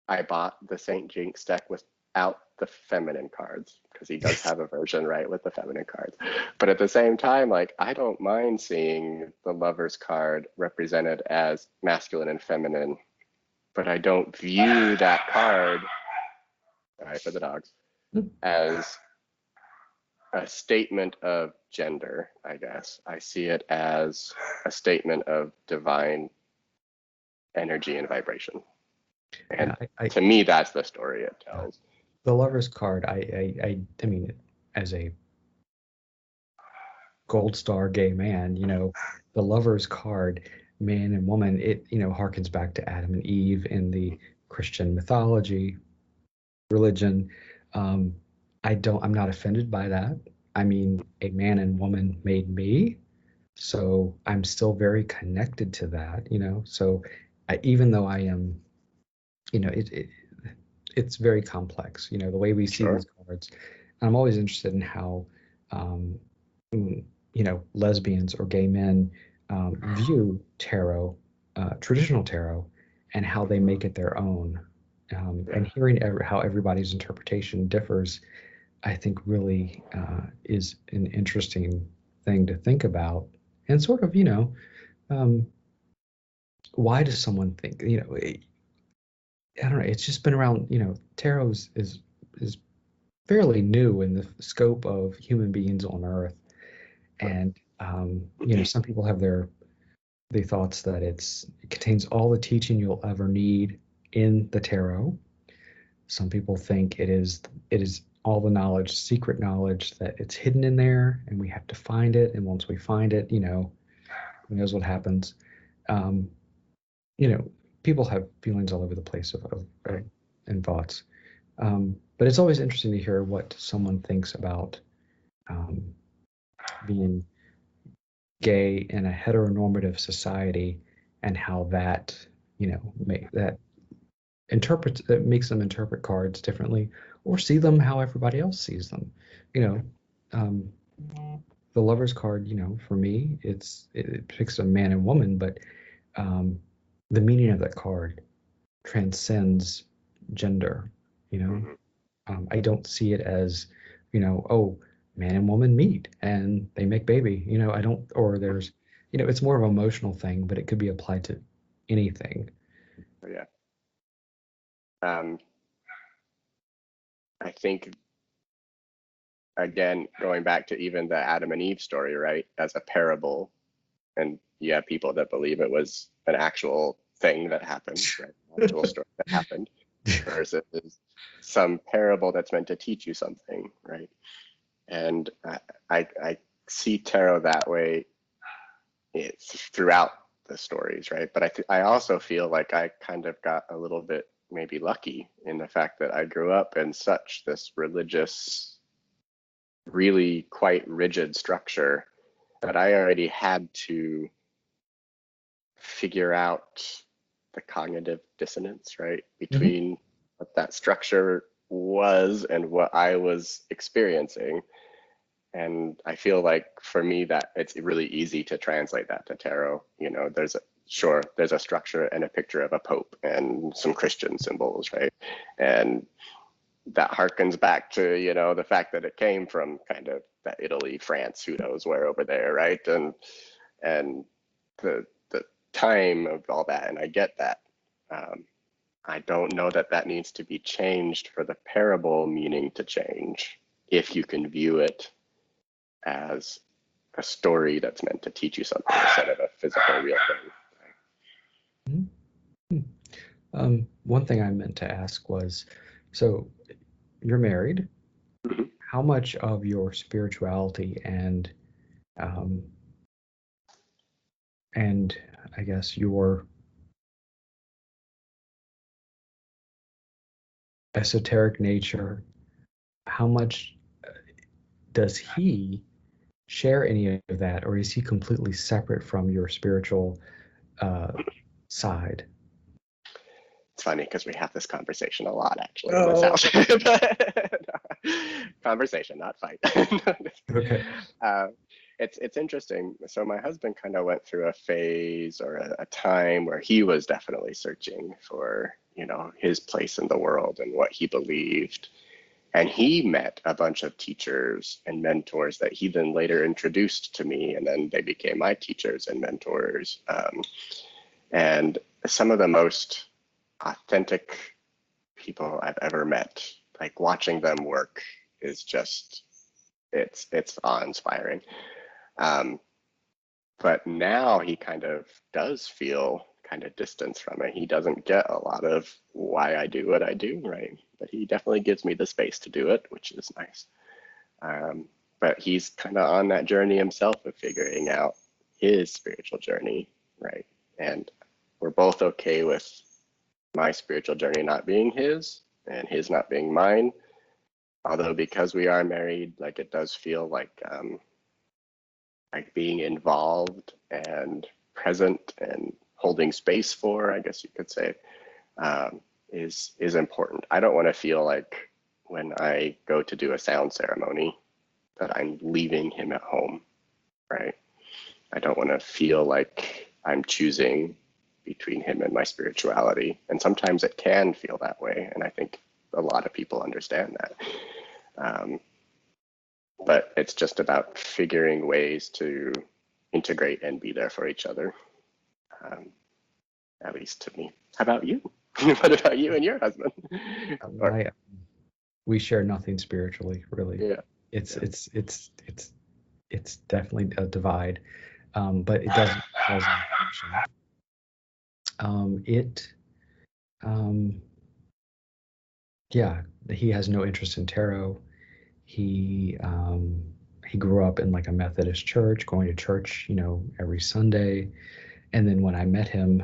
I bought the Saint Jinx deck without the feminine cards because he does have a version, right, with the feminine cards. But at the same time, like, I don't mind seeing the Lover's card represented as masculine and feminine, but I don't view that card, sorry for the dogs, as a statement of gender, I guess. I see it as a statement of divine energy and vibration. And to me, that's the story it tells. The Lover's card, I mean, as a gold star gay man, the Lover's card, man and woman, it, harkens back to Adam and Eve in the Christian mythology, religion. I'm not offended by that. I mean, a man and woman made me, so I'm still very connected to that, So even though I am, it's very complex, the way we see these cards. And I'm always interested in how, lesbians or gay men view tarot, traditional tarot, and how they make it their own. And hearing how everybody's interpretation differs, I think really is an interesting thing to think about. And sort of, why does someone think, I don't know, it's just been around, tarot is fairly new in the scope of human beings on Earth. And, some people have the thoughts that it contains all the teaching you'll ever need in the tarot. Some people think it is all the knowledge, secret knowledge, that it's hidden in there and we have to find it. And once we find it, who knows what happens. People have feelings all over the place and thoughts. But it's always interesting to hear what someone thinks about being gay in a heteronormative society and how that, that makes them interpret cards differently or see them how everybody else sees them. The Lover's card, for me, it picks a man and woman, but the meaning of that card transcends gender. I don't see it as, oh, man and woman meet and they make baby. I don't, or there's, it's more of an emotional thing, but it could be applied to anything. Yeah. I think, again, going back to even the Adam and Eve story, right, as a parable, and you have people that believe it was an actual thing that happened, right? An actual story that happened, versus some parable that's meant to teach you something, right? And I see tarot that way. It's throughout the stories, right? But I also feel like I kind of got a little bit maybe lucky in the fact that I grew up in such this religious, really quite rigid structure that I already had to figure out the cognitive dissonance, right, between what that structure was and what I was experiencing. And I feel like for me that it's really easy to translate that to tarot. There's a structure and a picture of a pope and some Christian symbols, right? And that harkens back to, the fact that it came from kind of that Italy, France, who knows where over there, right? And the time of all that, and I get that. I don't know that needs to be changed for the parable meaning to change if you can view it as a story that's meant to teach you something instead of a physical, real thing. One thing I meant to ask was, so you're married. Mm-hmm. How much of your spirituality and I guess your esoteric nature, how much does he share any of that, or is he completely separate from your spiritual side? It's funny because we have this conversation a lot, actually. Oh. Conversation, not fight. Okay. it's interesting. So my husband kind of went through a phase or a time where he was definitely searching for, his place in the world and what he believed. And he met a bunch of teachers and mentors that he then later introduced to me, and then they became my teachers and mentors. And some of the most authentic people I've ever met, like watching them work is just, it's awe-inspiring. But now he kind of does feel kind of distance from it. He doesn't get a lot of why I do what I do, right? But he definitely gives me the space to do it, which is nice. But he's kind of on that journey himself of figuring out his spiritual journey, right? And we're both okay with my spiritual journey not being his and his not being mine. Although because we are married, like it does feel like being involved and present and holding space for, I guess you could say, is important. I don't want to feel like when I go to do a sound ceremony that I'm leaving him at home, right? I don't want to feel like I'm choosing between him and my spirituality. And sometimes it can feel that way. And I think a lot of people understand that. But it's just about figuring ways to integrate and be there for each other, at least to me. How about you? What about you and your husband? Or, We share nothing spiritually, really. yeah, It's yeah. it's definitely a divide, but it doesn't cause any friction. It yeah, he has no interest in tarot. He he grew up in like a Methodist church, going to church, every Sunday. And then when I met him,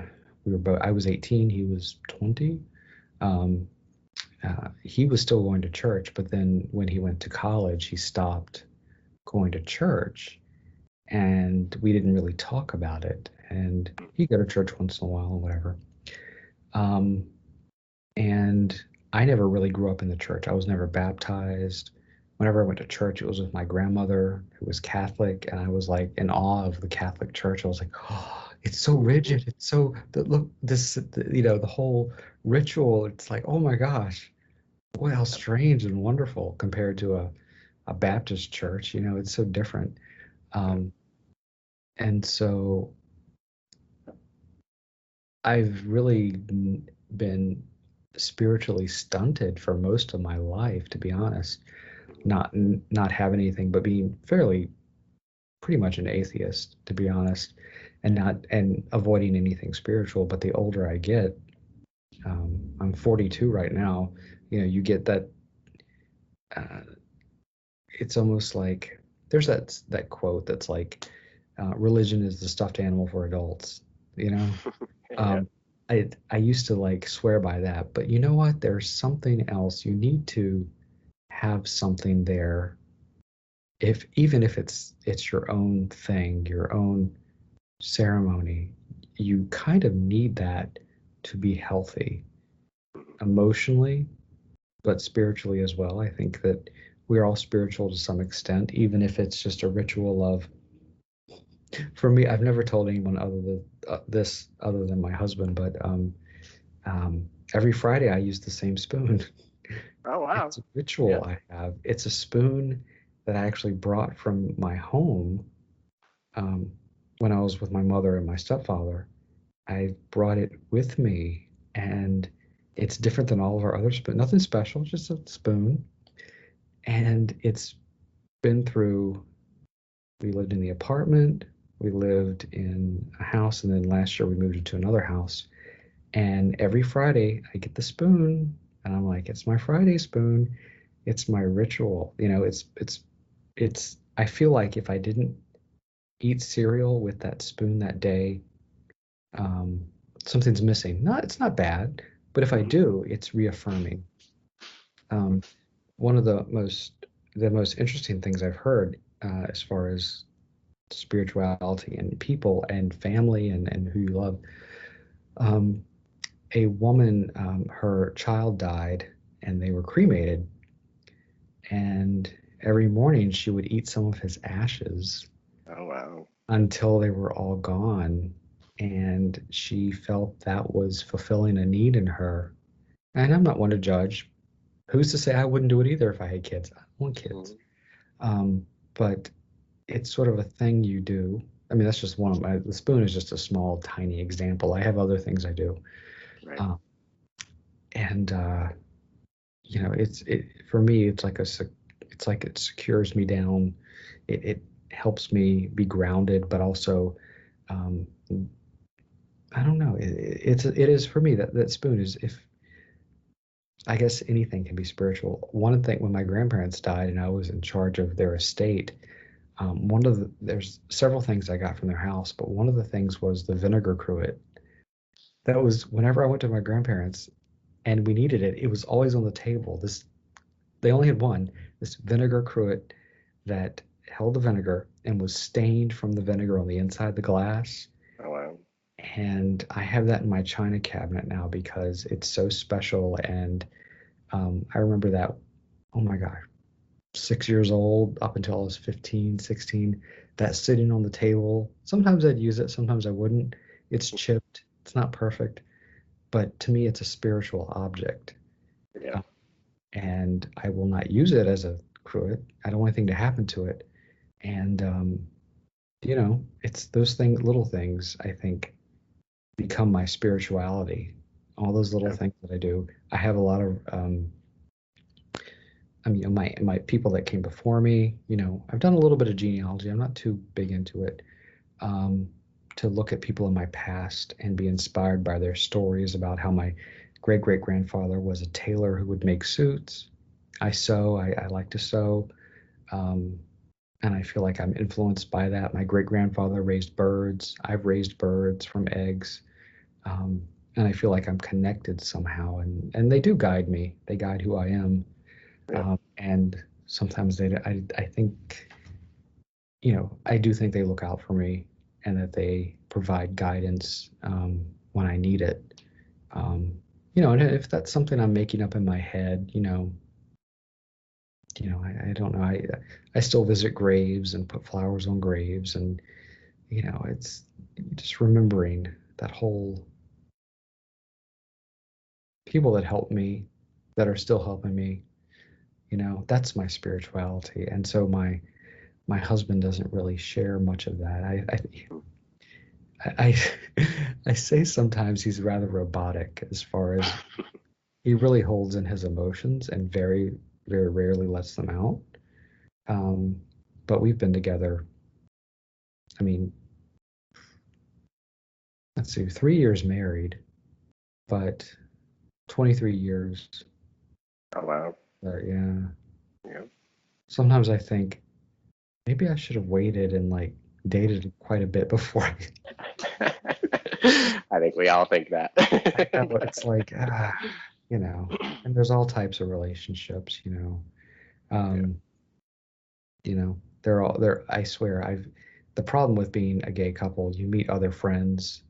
I was 18, he was 20. Um, he was still going to church, but then when he went to college, he stopped going to church, and we didn't really talk about it. And he'd go to church once in a while or whatever. Um, and I never really grew up in the church. I was never baptized. Whenever I went to church, it was with my grandmother, who was Catholic, and I was like in awe of the Catholic Church. I was like, oh, it's so rigid. It's so look this, the whole ritual. It's like, oh my gosh, boy, how strange and wonderful compared to a Baptist church. It's so different. Um, and so I've really been spiritually stunted for most of my life, to be honest. Not having anything, but being fairly pretty much an atheist, to be honest, and avoiding anything spiritual. But the older I get, I'm 42 right now. You get that. Uh, it's almost like there's that quote that's like, religion is the stuffed animal for adults. You know, Yeah. um, I used to like swear by that, but you know what? There's something else. You need to have something there, if even if it's your own thing, your own ceremony. You kind of need that to be healthy emotionally, but spiritually as well. I think that we're all spiritual to some extent, even if it's just a ritual of. For me, I've never told anyone other than this, other than my husband, but every Friday I use the same spoon. Oh, wow. It's a Yeah. ritual I have. It's a spoon that I actually brought from my home, um, when I was with my mother and my stepfather. I brought it with me, and it's different than all of our other spoons. Nothing special, just a spoon. And it's been through. We lived in the apartment. We lived in a house, and then last year we moved into another house. And every Friday I get the spoon, and I'm like, it's my Friday spoon. It's my ritual. It's. I feel like if I didn't eat cereal with that spoon that day, um, something's missing. It's not bad, but if I Mhm. do, it's reaffirming. Um, one of the most interesting things I've heard, as far as spirituality and people and family and who you love. Um, a woman, her child died, and they were cremated, and every morning she would eat some of his ashes, Oh, wow. until they were all gone. And she felt that was fulfilling a need in her. And I'm not one to judge. Who's to say I wouldn't do it either if I had kids? I don't want kids. Mhm. But it's sort of a thing you do. I mean, that's just one of my, the spoon is just a small, tiny example. I have other things I do. Right. Um, and, for me, it's like it secures me down. It helps me be grounded, but also, um, I don't know. It is for me that spoon is if I guess anything can be spiritual. One thing when my grandparents died and I was in charge of their estate, there's several things I got from their house, but one of the things was the vinegar cruet. That was whenever I went to my grandparents and we needed it, it was always on the table. They only had one, this vinegar cruet that held the vinegar and was stained from the vinegar on the inside of the glass. Oh, wow. And I have that in my china cabinet now because it's so special. And I remember that, oh my gosh, 6 years old up until I was 15, 16, that sitting on the table. Sometimes I'd use it, sometimes I wouldn't. It's chipped, it's not perfect, but to me, it's a spiritual object. Yeah. Uh, and I will not use it as a cruet. I don't want anything to happen to it. And, it's those things, little things, I think, become my spirituality. All those little Yeah. things that I do. I have a lot of, my people that came before me, I've done a little bit of genealogy. I'm not too big into it. um, to look at people in my past and be inspired by their stories about how my great great grandfather was a tailor who would make suits. I sew, I like to sew, um, and I feel like I'm influenced by that. My great grandfather raised birds. I've raised birds from eggs. Um, and I feel like I'm connected somehow, and they do guide me. They guide who I am, Yeah. and sometimes I think I do think they look out for me and that they provide guidance when I need it. Um, and if that's something I'm making up in my head, I don't know. I still visit graves and put flowers on graves, and it's just remembering that whole people that helped me, that are still helping me. That's my spirituality, and so my husband doesn't really share much of that. Mm. I I say sometimes he's rather robotic as far as he really holds in his emotions and very, very rarely lets them out. Um, but we've been together, I mean, let's see, 3 years married, but 23 years. Oh, wow. Yeah. Yeah. Sometimes I think maybe I should have waited and like dated quite a bit before I think we all think that. I know it's like, and there's all types of relationships, Yeah. Um, they're I swear the problem with being a gay couple, you meet other friends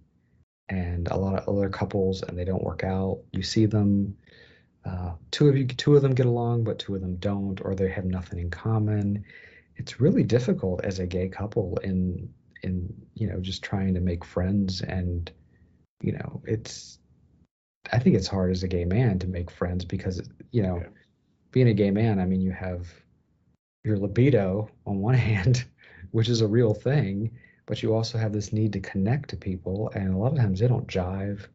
and a lot of other couples and they don't work out. You see them, two of them get along, but two of them don't, or they have nothing in common. It's really difficult as a gay couple in just trying to make friends, and it's I think it's hard as a gay man to make friends because Yeah. being a gay man, I mean, you have your libido on one hand, which is a real thing, but you also have this need to connect to people, and a lot of times they don't jive,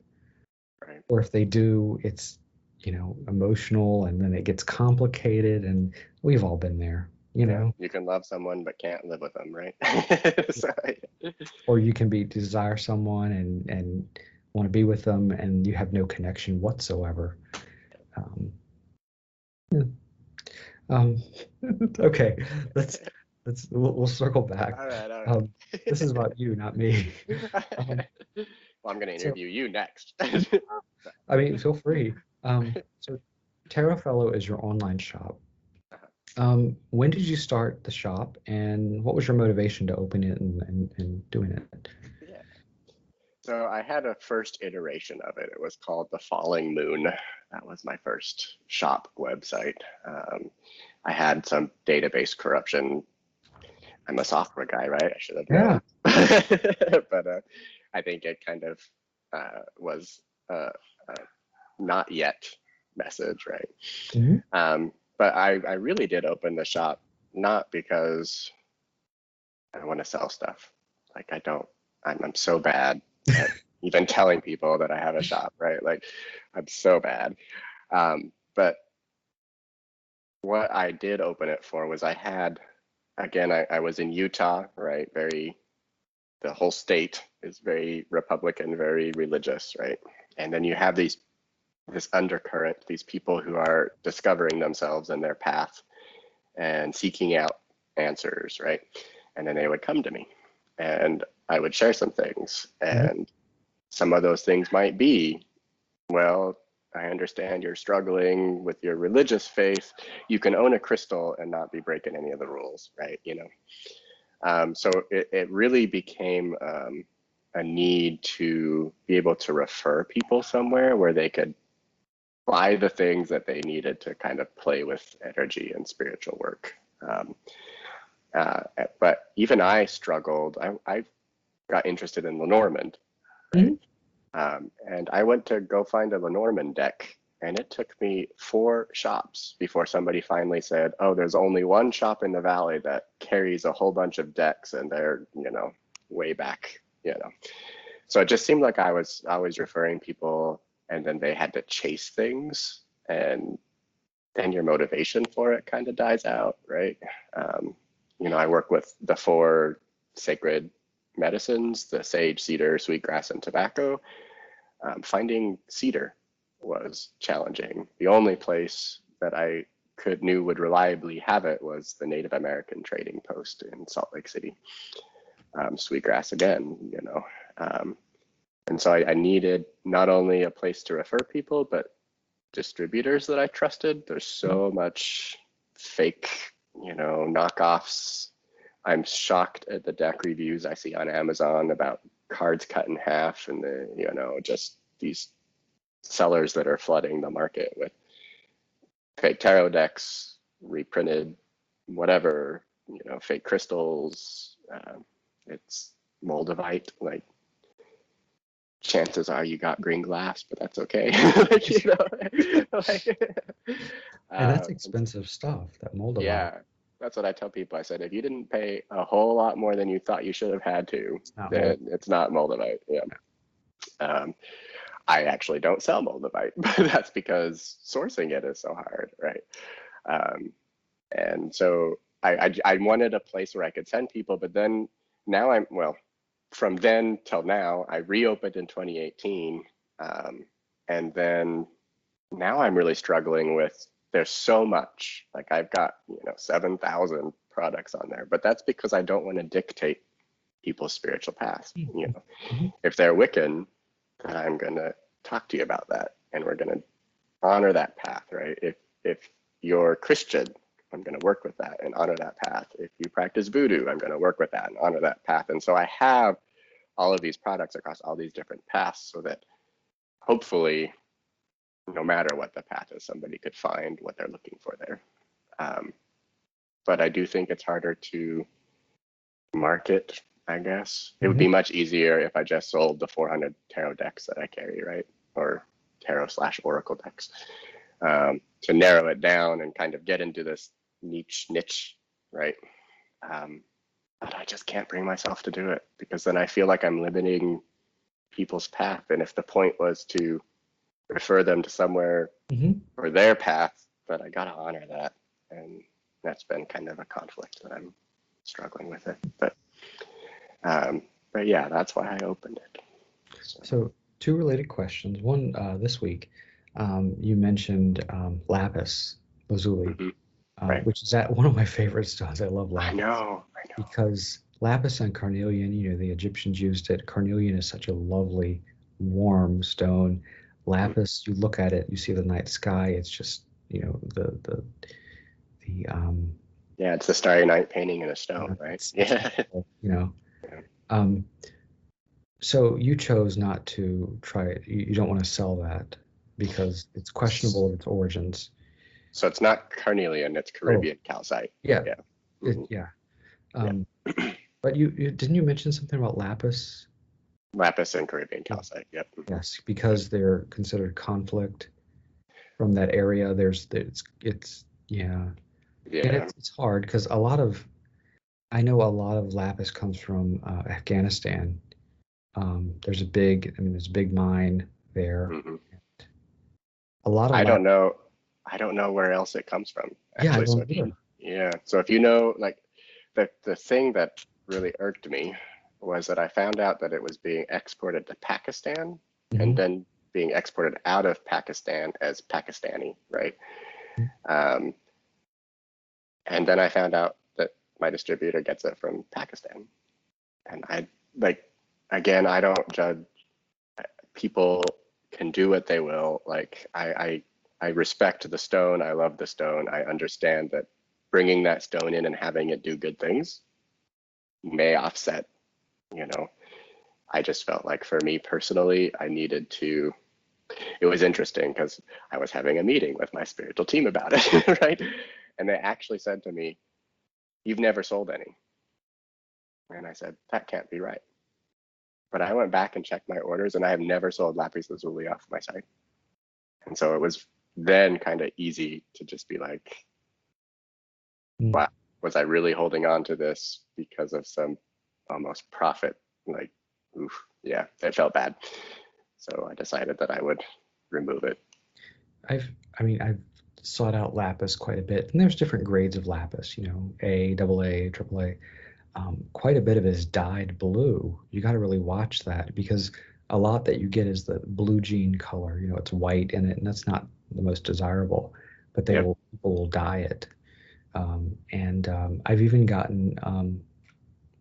Right. or if they do, it's emotional, and then it gets complicated, and we've all been there, Yeah. You can love someone but can't live with them, right? So, yeah. or you can be desire someone and want to be with them, and you have no connection whatsoever. Um, yeah. um, okay, let's we'll circle back. All right. All Um, this is right. about you, not me. Um, Well, I'm going to so interview you next. So, I mean, feel free. So Tarot Fellow is your online shop. uh-huh. When did you start the shop, and what was your motivation to open it and doing it? Yeah. So I had a first iteration of it. It was called the Falling Moon. That was my first shop website. I had some database corruption I'm a software guy, right? I should have Yeah. known. But I think it kind of was a not yet message, right? Hmm. But I really did open the shop not because I want to sell stuff. Like I don't, I'm so bad at even telling people that I have a shop, right? Like I'm so bad. But what I did open it for was I had, again, I was in Utah, right? The whole state is very Republican, very religious, right? And then you have this undercurrent, these people who are discovering themselves and their path and seeking out answers, right? And then they would come to me and I would share some things. And some of those things might be, well, I understand you're struggling with your religious faith. You can own a crystal and not be breaking any of the rules, right? So it really became a need to be able to refer people somewhere where they could buy the things that they needed to kind of play with energy and spiritual work. But even I struggled. I got interested in Lenormand, right? Hmm. And I went to go find a Lenormand deck, and it took me 4 shops before somebody finally said, "Oh, there's only one shop in the valley that carries a whole bunch of decks, and they're way back." So it just seemed like I was always referring people, and then they had to chase things, and then your motivation for it kind of dies out, right? I work with the 4 sacred medicines: the sage, cedar, sweetgrass, and tobacco. Finding cedar was challenging. The only place that I knew would reliably have it was the Native American trading post in Salt Lake City. Sweetgrass again, and so I needed not only a place to refer people, but distributors that I trusted. There's so much fake, knockoffs. I'm shocked at the deck reviews I see on Amazon about cards cut in half and just these sellers that are flooding the market with fake tarot decks, reprinted, whatever, fake crystals. It's Moldavite. Like, chances are you got green glass, but that's okay. And that's Um, expensive stuff, that Moldavite. yeah, that's what I tell people. I said, if you didn't pay a whole lot more than you thought you should have had to, It's not then mold. it's not Moldavite. Yeah. Um, I actually don't sell Moldavite, but that's because sourcing it is so hard, right? Um, and so I wanted a place where I could send people, but then now from then till now, I reopened in 2018. And then now I'm really struggling with, there's so much, like I've got, 7,000 products on there, but that's because I don't want to dictate people's spiritual path. Mhm. If they're Wiccan, then I'm going to talk to you about that. And we're going to honor that path, right? If you're Christian, I'm going to work with that and honor that path. If you practice voodoo, I'm going to work with that and honor that path. And so I have all of these products across all these different paths so that hopefully, no matter what the path is, somebody could find what they're looking for there. But I do think it's harder to market, I guess. It would Mhm. be much easier if I just sold the 400 tarot decks that I carry, right? Or tarot/oracle decks. To narrow it down and kind of get into this niche, right? But I just can't bring myself to do it because then I feel like I'm limiting people's path. And if the point was to refer them to somewhere Mhm. for their path, but I gotta honor that. And that's been kind of a conflict that I'm struggling with it. But yeah, that's why I opened it. So 2 related questions. One, this week, you mentioned lapis lazuli, Mhm. Right. which is one of my favorite stones. I love I lapis know. because lapis and carnelian, the Egyptians used it. Carnelian is such a lovely, warm stone. Mhm. Lapis, you look at it, you see the night sky. It's just, the Yeah, it's the Starry Night painting in a stone, right? it's Yeah. beautiful. Yeah. Um, So you chose not to try it. You don't want to sell that because it's questionable of its origins. So it's not carnelian, it's Oh, Caribbean calcite. yeah, Yeah. Hmm. yeah. Yeah. Um, but you didn't you mention something about lapis? Lapis and Caribbean Yeah. calcite. Yep. Yes, because they're considered conflict from that area. It's yeah, and Yeah. it's hard because I know a lot of lapis comes from Afghanistan. There's a big mine there. Hmm. A lot of I lap. don't know. I don't know where else it comes from, Yeah, I actually. So don't if you, either. yeah. So if you know, like, the thing that really irked me was that I found out that it was being exported to Pakistan and Hmm. then being exported out of Pakistan as Pakistani, right? Um, and then I found out that my distributor gets it from Pakistan. And I like, again, I don't judge. People can do what they will. Like I respect the stone. I love the stone. I understand that bringing that stone in and having it do good things may offset, you know. I just felt like for me personally, I needed to. It was interesting because I was having a meeting with my spiritual team about it, right? And they actually said to me, "You've never sold any." And I said, "That can't be right." But I went back and checked my orders, and I have never sold lapis lazuli off my site. And so it was then kind of easy to just be like, Mm. wow, was I really holding on to this because of some almost profit? Like, oof, yeah, it felt bad. So I decided that I would remove it. I've, I've sought out lapis quite a bit, and there's different grades of lapis. A, double A, triple A. Quite a bit of it is dyed blue. You got to really watch that because a lot that you get is the blue jean color. It's white in it, and that's not the most desirable. But Yep. people will dye it. And I've even gotten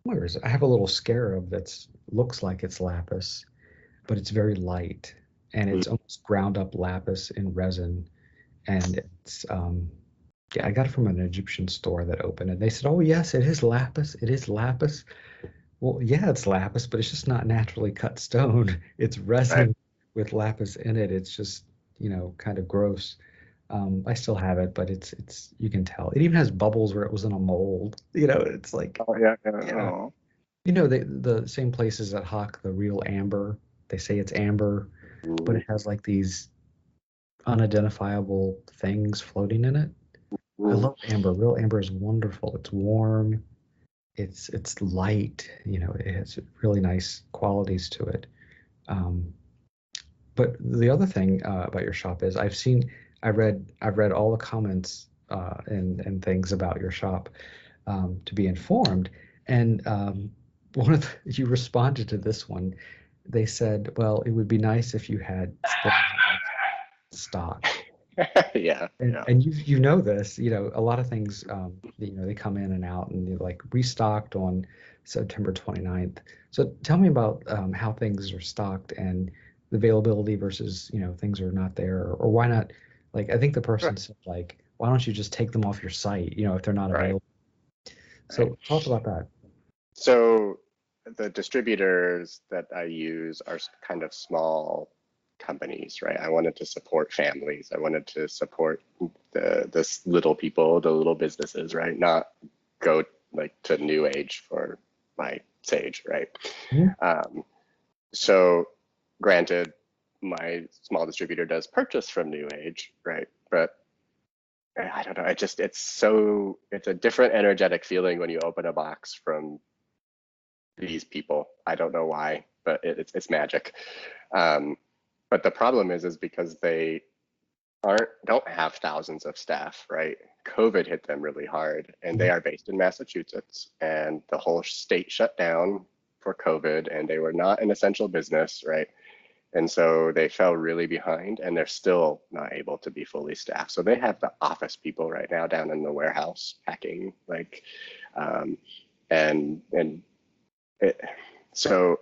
where is it? I have a little scarab that's looks like it's lapis, but it's very light, and Mm. it's almost ground up lapis in resin, and it's yeah, I got it from an Egyptian store that opened, and they said, "Oh yes, it is lapis. It is lapis." Well, yeah, it's lapis, but it's just not naturally cut stone. It's Right. resin with lapis in it. It's just, kind of gross. I still have it, but it's you can tell. It even has bubbles where it was in a mold. It's like, Oh, yeah. Yeah. yeah. Oh. The same places that hawk the real amber, they say it's amber, but Mm, it has like these unidentifiable things floating in it. I mm, love amber. Real amber is wonderful. It's warm. It's light. It has really nice qualities to it. Um, but the other thing about your shop is I've read all the comments and things about your shop to be informed, and one of you responded to this one. They said, "Well, it would be nice if you had things in stock." yeah. And Yeah. you know this, a lot of things, they come in and out, and they're like restocked on September 29th. So tell me about how things are stocked and the availability versus, things are not there, or why not? Like, I think the Right. person said, like, why don't you just take them off your site, if they're not Right. available? Right. So talk about that. So the distributors that I use are kind of small companies, right? I wanted to support families. I wanted to support the little people, the little businesses, right? Not go like to new age for my sage, right? Mhm. Um, so granted, my small distributor does purchase from new age, right? But I don't know. It's a different energetic feeling when you open a box from these people. I don't know why, but it's magic. Um, but the problem is because they don't have thousands of staff, right? COVID hit them really hard, and they Mhm. are based in Massachusetts, and the whole state shut down for COVID, and they were not an essential business, right? And so they fell really behind, and they're still not able to be fully staffed. So they have the office people right now down in the warehouse packing, like, um, and it, so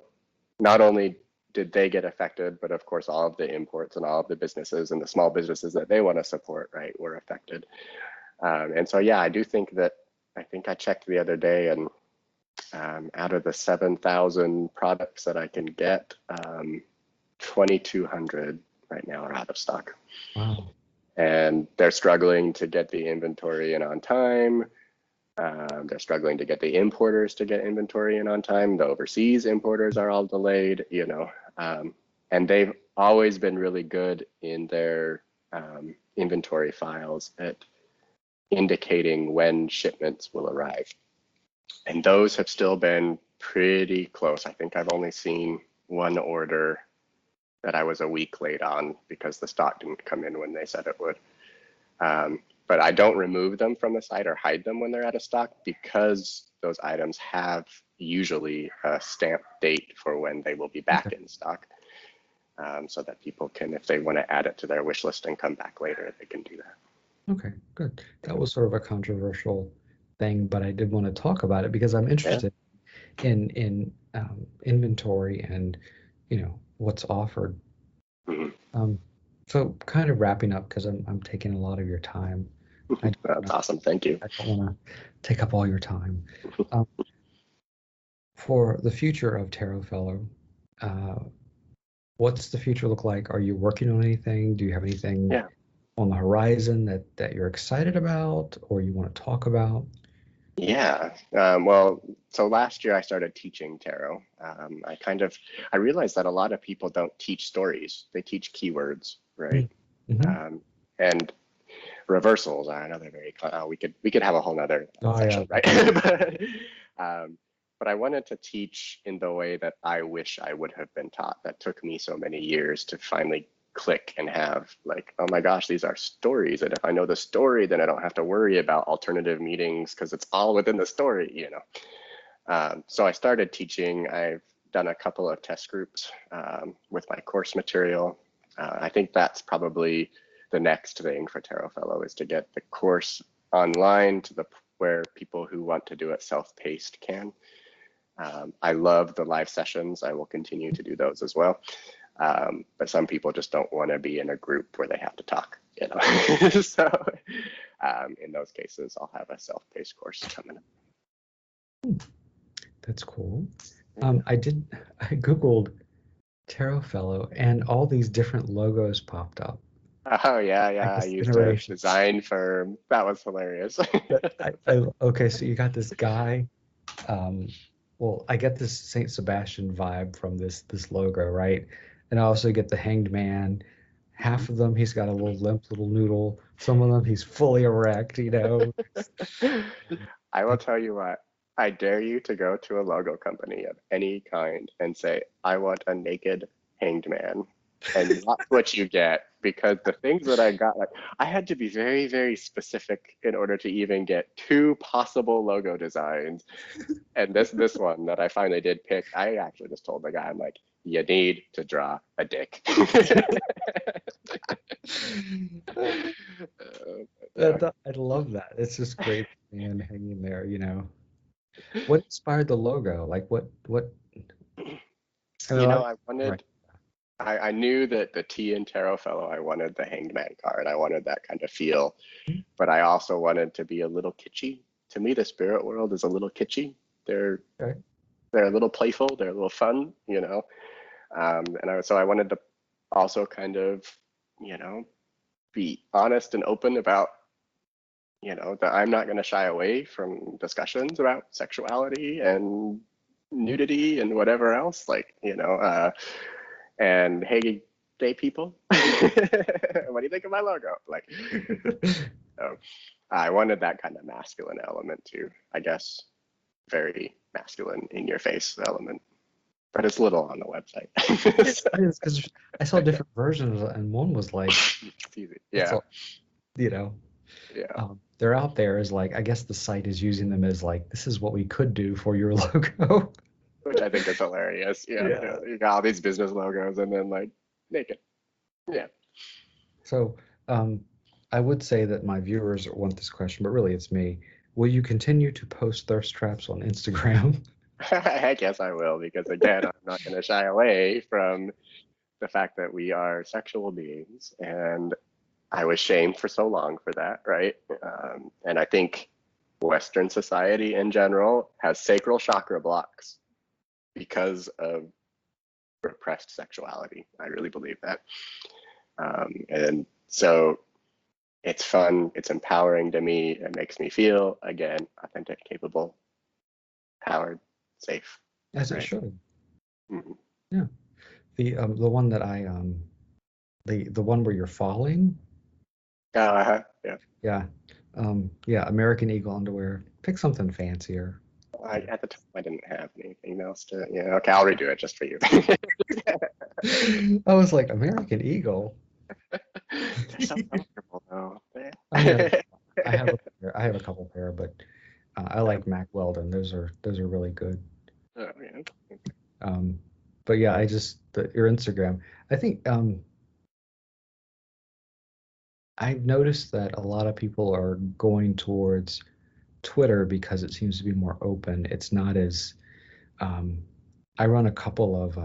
not only did they get affected, but of course all of the imports and all of the businesses and the small businesses that they want to support, right, were affected. And so, yeah, I do think that I think I checked the other day, and out of the 7,000 products that I can get, 2,200 right now are out of stock. Wow. And they're struggling to get the inventory in on time. They're struggling to get the importers to get inventory in on time. The overseas importers are all delayed, and they've always been really good in their inventory files at indicating when shipments will arrive. And those have still been pretty close. I think I've only seen one order that I was a week late on because the stock didn't come in when they said it would. But I don't remove them from the site or hide them when they're out of stock because those items have usually a stamp date for when they will be back in stock. So that people can, if they want to add it to their wish list and come back later, they can do that. Okay, good. That was sort of a controversial thing, but I did want to talk about it because I'm interested in inventory and what's offered. Mm-hmm. So kind of wrapping up because I'm taking a lot of your time. That's awesome. Thank you. I don't want to take up all your time. For the future of Tarot Fellow, what's the future look like? Are you working on anything? Do you have anything on the horizon that you're excited about or you want to talk about? Yeah. Well, so last year I started teaching tarot. I realized that a lot of people don't teach stories; they teach keywords, right? Mm-hmm. And reversals are another very. We could have a whole nother section, right? But I wanted to teach in the way that I wish I would have been taught. That took me so many years to finally click and have like, oh my gosh, these are stories. And if I know the story, then I don't have to worry about alternative meanings because it's all within the story, So I started teaching. I've done a couple of test groups with my course material. I think that's probably the next thing for Tarot Fellow is to get the course online to the where people who want to do it self-paced can. I love the live sessions. I will continue to do those as well. But some people just don't want to be in a group where they have to talk, So in those cases, I'll have a self-paced course coming up. That's cool. I Googled Tarot Fellow and all these different logos popped up. Oh yeah. I used a design firm. That was hilarious. Okay, so you got this guy. Well, I get this Saint Sebastian vibe from this logo, right? And I also get the Hanged Man. Half of them, he's got a little limp little noodle. Some of them, he's fully erect. I will tell you what. I dare you to go to a logo company of any kind and say, I want a naked hanged man. And that's what you get, because the things that I got, like I had to be very, very specific in order to even get 2 possible logo designs. And this one that I finally did pick, I actually just told the guy, I'm like, you need to draw a dick. I love that. It's just great man hanging there. What inspired the logo? Like what? I wanted. I knew that the T in Tarot Fellow, I wanted the Hanged Man card. I wanted that kind of feel, but I also wanted to be a little kitschy. To me, the spirit world is a little kitschy. They're a little playful. They're a little fun, so I wanted to also kind of, be honest and open about, that I'm not going to shy away from discussions about sexuality and nudity and whatever else, and hey, gay people, what do you think of my logo? So I wanted that kind of masculine element too, I guess, very masculine in your face element, but it's little on the website. It is because I saw different versions and one was like, it's easy. Yeah. They're out there as like, I guess the site is using them as like, this is what we could do for your logo. Which I think is hilarious. Yeah. You got all these business logos and then like naked. Yeah. So I would say that my viewers want this question, but really it's me. Will you continue to post thirst traps on Instagram? I guess I will, because again, I'm not going to shy away from the fact that we are sexual beings, and I was shamed for so long for that, right? And I think Western society in general has sacral chakra blocks because of repressed sexuality. I really believe that. And so it's fun, it's empowering to me, it makes me feel, again, authentic, capable, powered, safe, As it right? should. Mm-hmm. Yeah. The one that I the one where you're falling. Yeah. Yeah. Yeah, American Eagle underwear. Pick something fancier. At the time, I didn't have anything else to, yeah, okay, I'll redo it just for you. I was like, American Eagle. They're so comfortable though. I know. I have a pair. I have a couple pair, but I like Mac Weldon. Those are really good. Oh, yeah. Um, but yeah, your Instagram. I think I've noticed that a lot of people are going towards Twitter because it seems to be more open. It's not as um, I run a couple of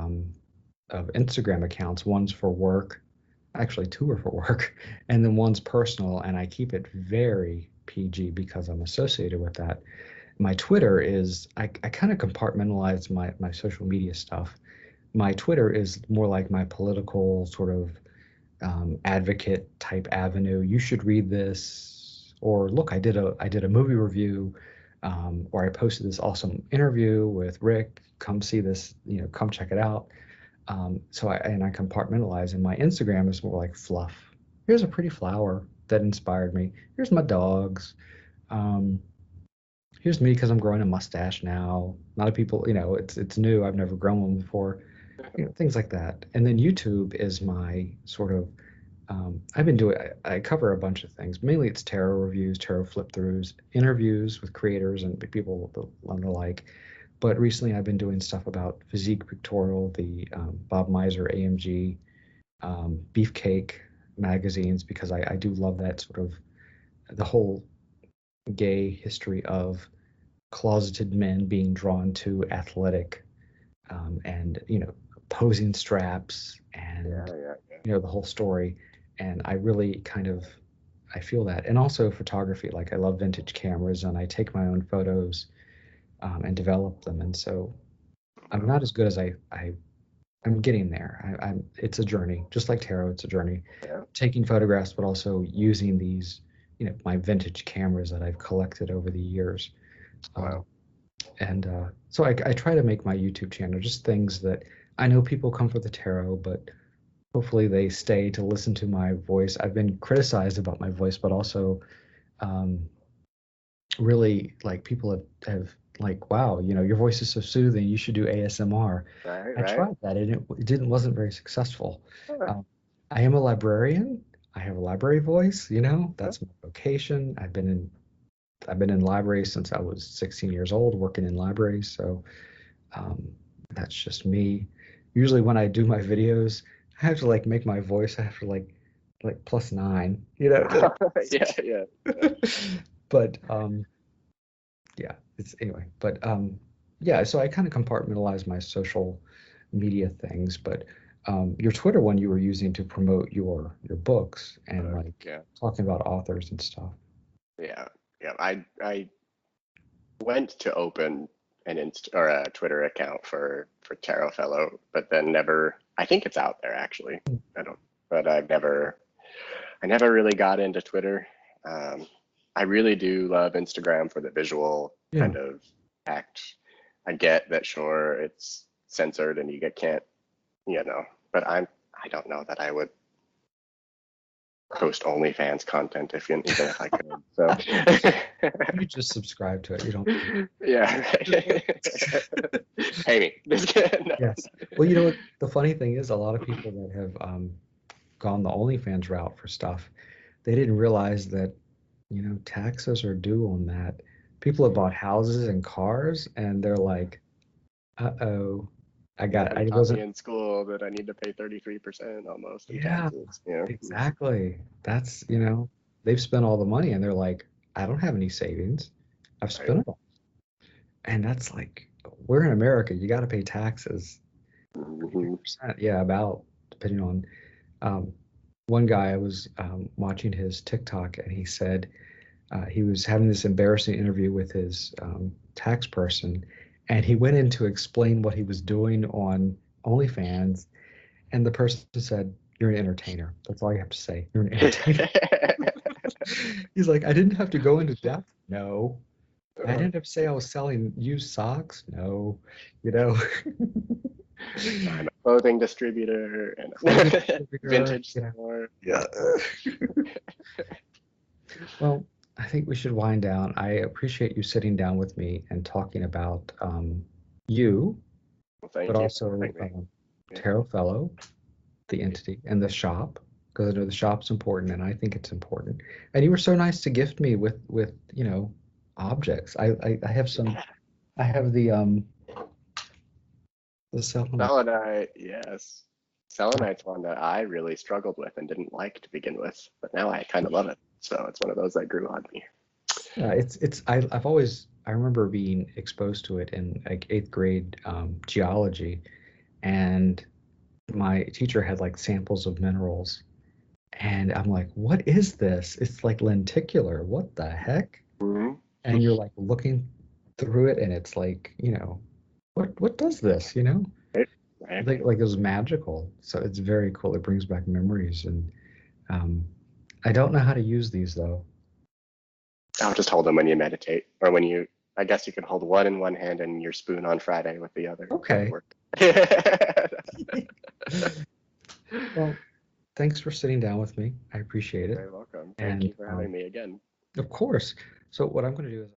Instagram accounts. One's for work, actually two are for work, and then one's personal, and I keep it very PG because I'm associated with that. My Twitter is I kind of compartmentalize my social media stuff. My Twitter is more like my political sort of advocate type avenue. You should read this, or look, I did a movie review, or I posted this awesome interview with Rick. Come see this, come check it out. So I compartmentalize, and my Instagram is more like fluff. Here's a pretty flower that inspired me. Here's my dogs. Um, Here's me because I'm growing a mustache now. A lot of people, it's new. I've never grown one before. Things like that. And then YouTube is my sort of I've been doing, I cover a bunch of things. Mainly it's tarot reviews, tarot flip throughs, interviews with creators and people and the like. But recently I've been doing stuff about Physique Pictorial, the Bob Miser AMG, Beefcake magazines, because I do love that sort of the whole gay history of closeted men being drawn to athletic and posing straps Yeah, and yeah, the whole story. And I really kind of I feel that. And also photography, like I love vintage cameras and I take my own photos and develop them. And so I'm yeah. not as good as I'm getting there. I'm it's a journey, just like tarot. It's a journey, Yeah. taking photographs, but also using these my vintage cameras that I've collected over the years. Um, Wow. and so I try to make my YouTube channel just things that I know people come for the tarot, but hopefully they stay to listen to my voice. I've been criticized about my voice, but also um, really like people have like, wow, your voice is so soothing. You should do ASMR. Right, I right. tried that and it wasn't very successful. Huh, Um, I am a librarian. I have a library voice. huh. That's my vocation. I've been in libraries since I was 16 years old, working in libraries. So um, that's just me. Usually when I do my videos, I have to like make my voice. I have to like +9. Yeah, yeah, yeah. But yeah, it's anyway. But yeah. So I kind of compartmentalize my social media things. But your Twitter one you were using to promote your books and like Yeah, talking about authors and stuff. yeah, yeah. I went to open an Inst or a Twitter account for Tarot Fellow, but then never. I think it's out there actually. I don't, but I never really got into Twitter. Um, I really do love Instagram for the visual Yeah. kind of act. I get that, sure, it's censored and can't, but I don't know that I would post OnlyFans content even if I could. So You just subscribe to it. You don't. yeah, right. Pay me. Just kidding. No. Yes. Well, you know what? The funny thing is, a lot of people that have gone the OnlyFans route for stuff, they didn't realize that, taxes are due on that. People have bought houses and cars, and they're like, "Uh-oh, I got it. Nobody I taught me wasn't." in school that I need to pay 33% almost in Yeah, taxes. exactly. That's, Yeah, they've spent all the money, and they're like, "I don't have any savings. I've right. spent it all." And that's like, we're in America. You got to pay taxes. Hmm. 33%. Yeah, about depending on. Um, One guy I was watching his TikTok, and he said he was having this embarrassing interview with his tax person, and he went in to explain what he was doing on OnlyFans, and the person said, "You're an entertainer. That's all you have to say. You're an entertainer." He's like, I didn't have to go into depth. No. I Uh, didn't have to say I was selling used socks. No. You know, I'm a clothing distributor and clothing a distributor, vintage you know. store. Yeah. Well, I think we should wind down. I appreciate you sitting down with me and talking about you, Well, but thank you for also having me. Yeah. Tarot Fellow, the entity, and the shop, because I know the shop's important, and I think it's important. And you were so nice to gift me with objects. I have some. Yeah. I have the selenite. Selenite, yes. Selenite's one that I really struggled with and didn't like to begin with, but now I kind of love it. So it's one of those that grew on me. Yeah, I've always I remember being exposed to it in like eighth grade geology, and my teacher had like samples of minerals, and I'm like, what is this? It's like lenticular. What the heck? Hmm. And you're like looking through it, and it's like, what does this? Right, right. Like it was magical. So it's very cool. It brings back memories, and um, I don't know how to use these though. I'll just hold them when you meditate, or when you. I guess you could hold one in one hand and your spoon on Friday with the other. That would Okay. work. Well, thanks for sitting down with me. I appreciate You're it. very welcome. Thank And you for having me again. of course. So what I'm going to do is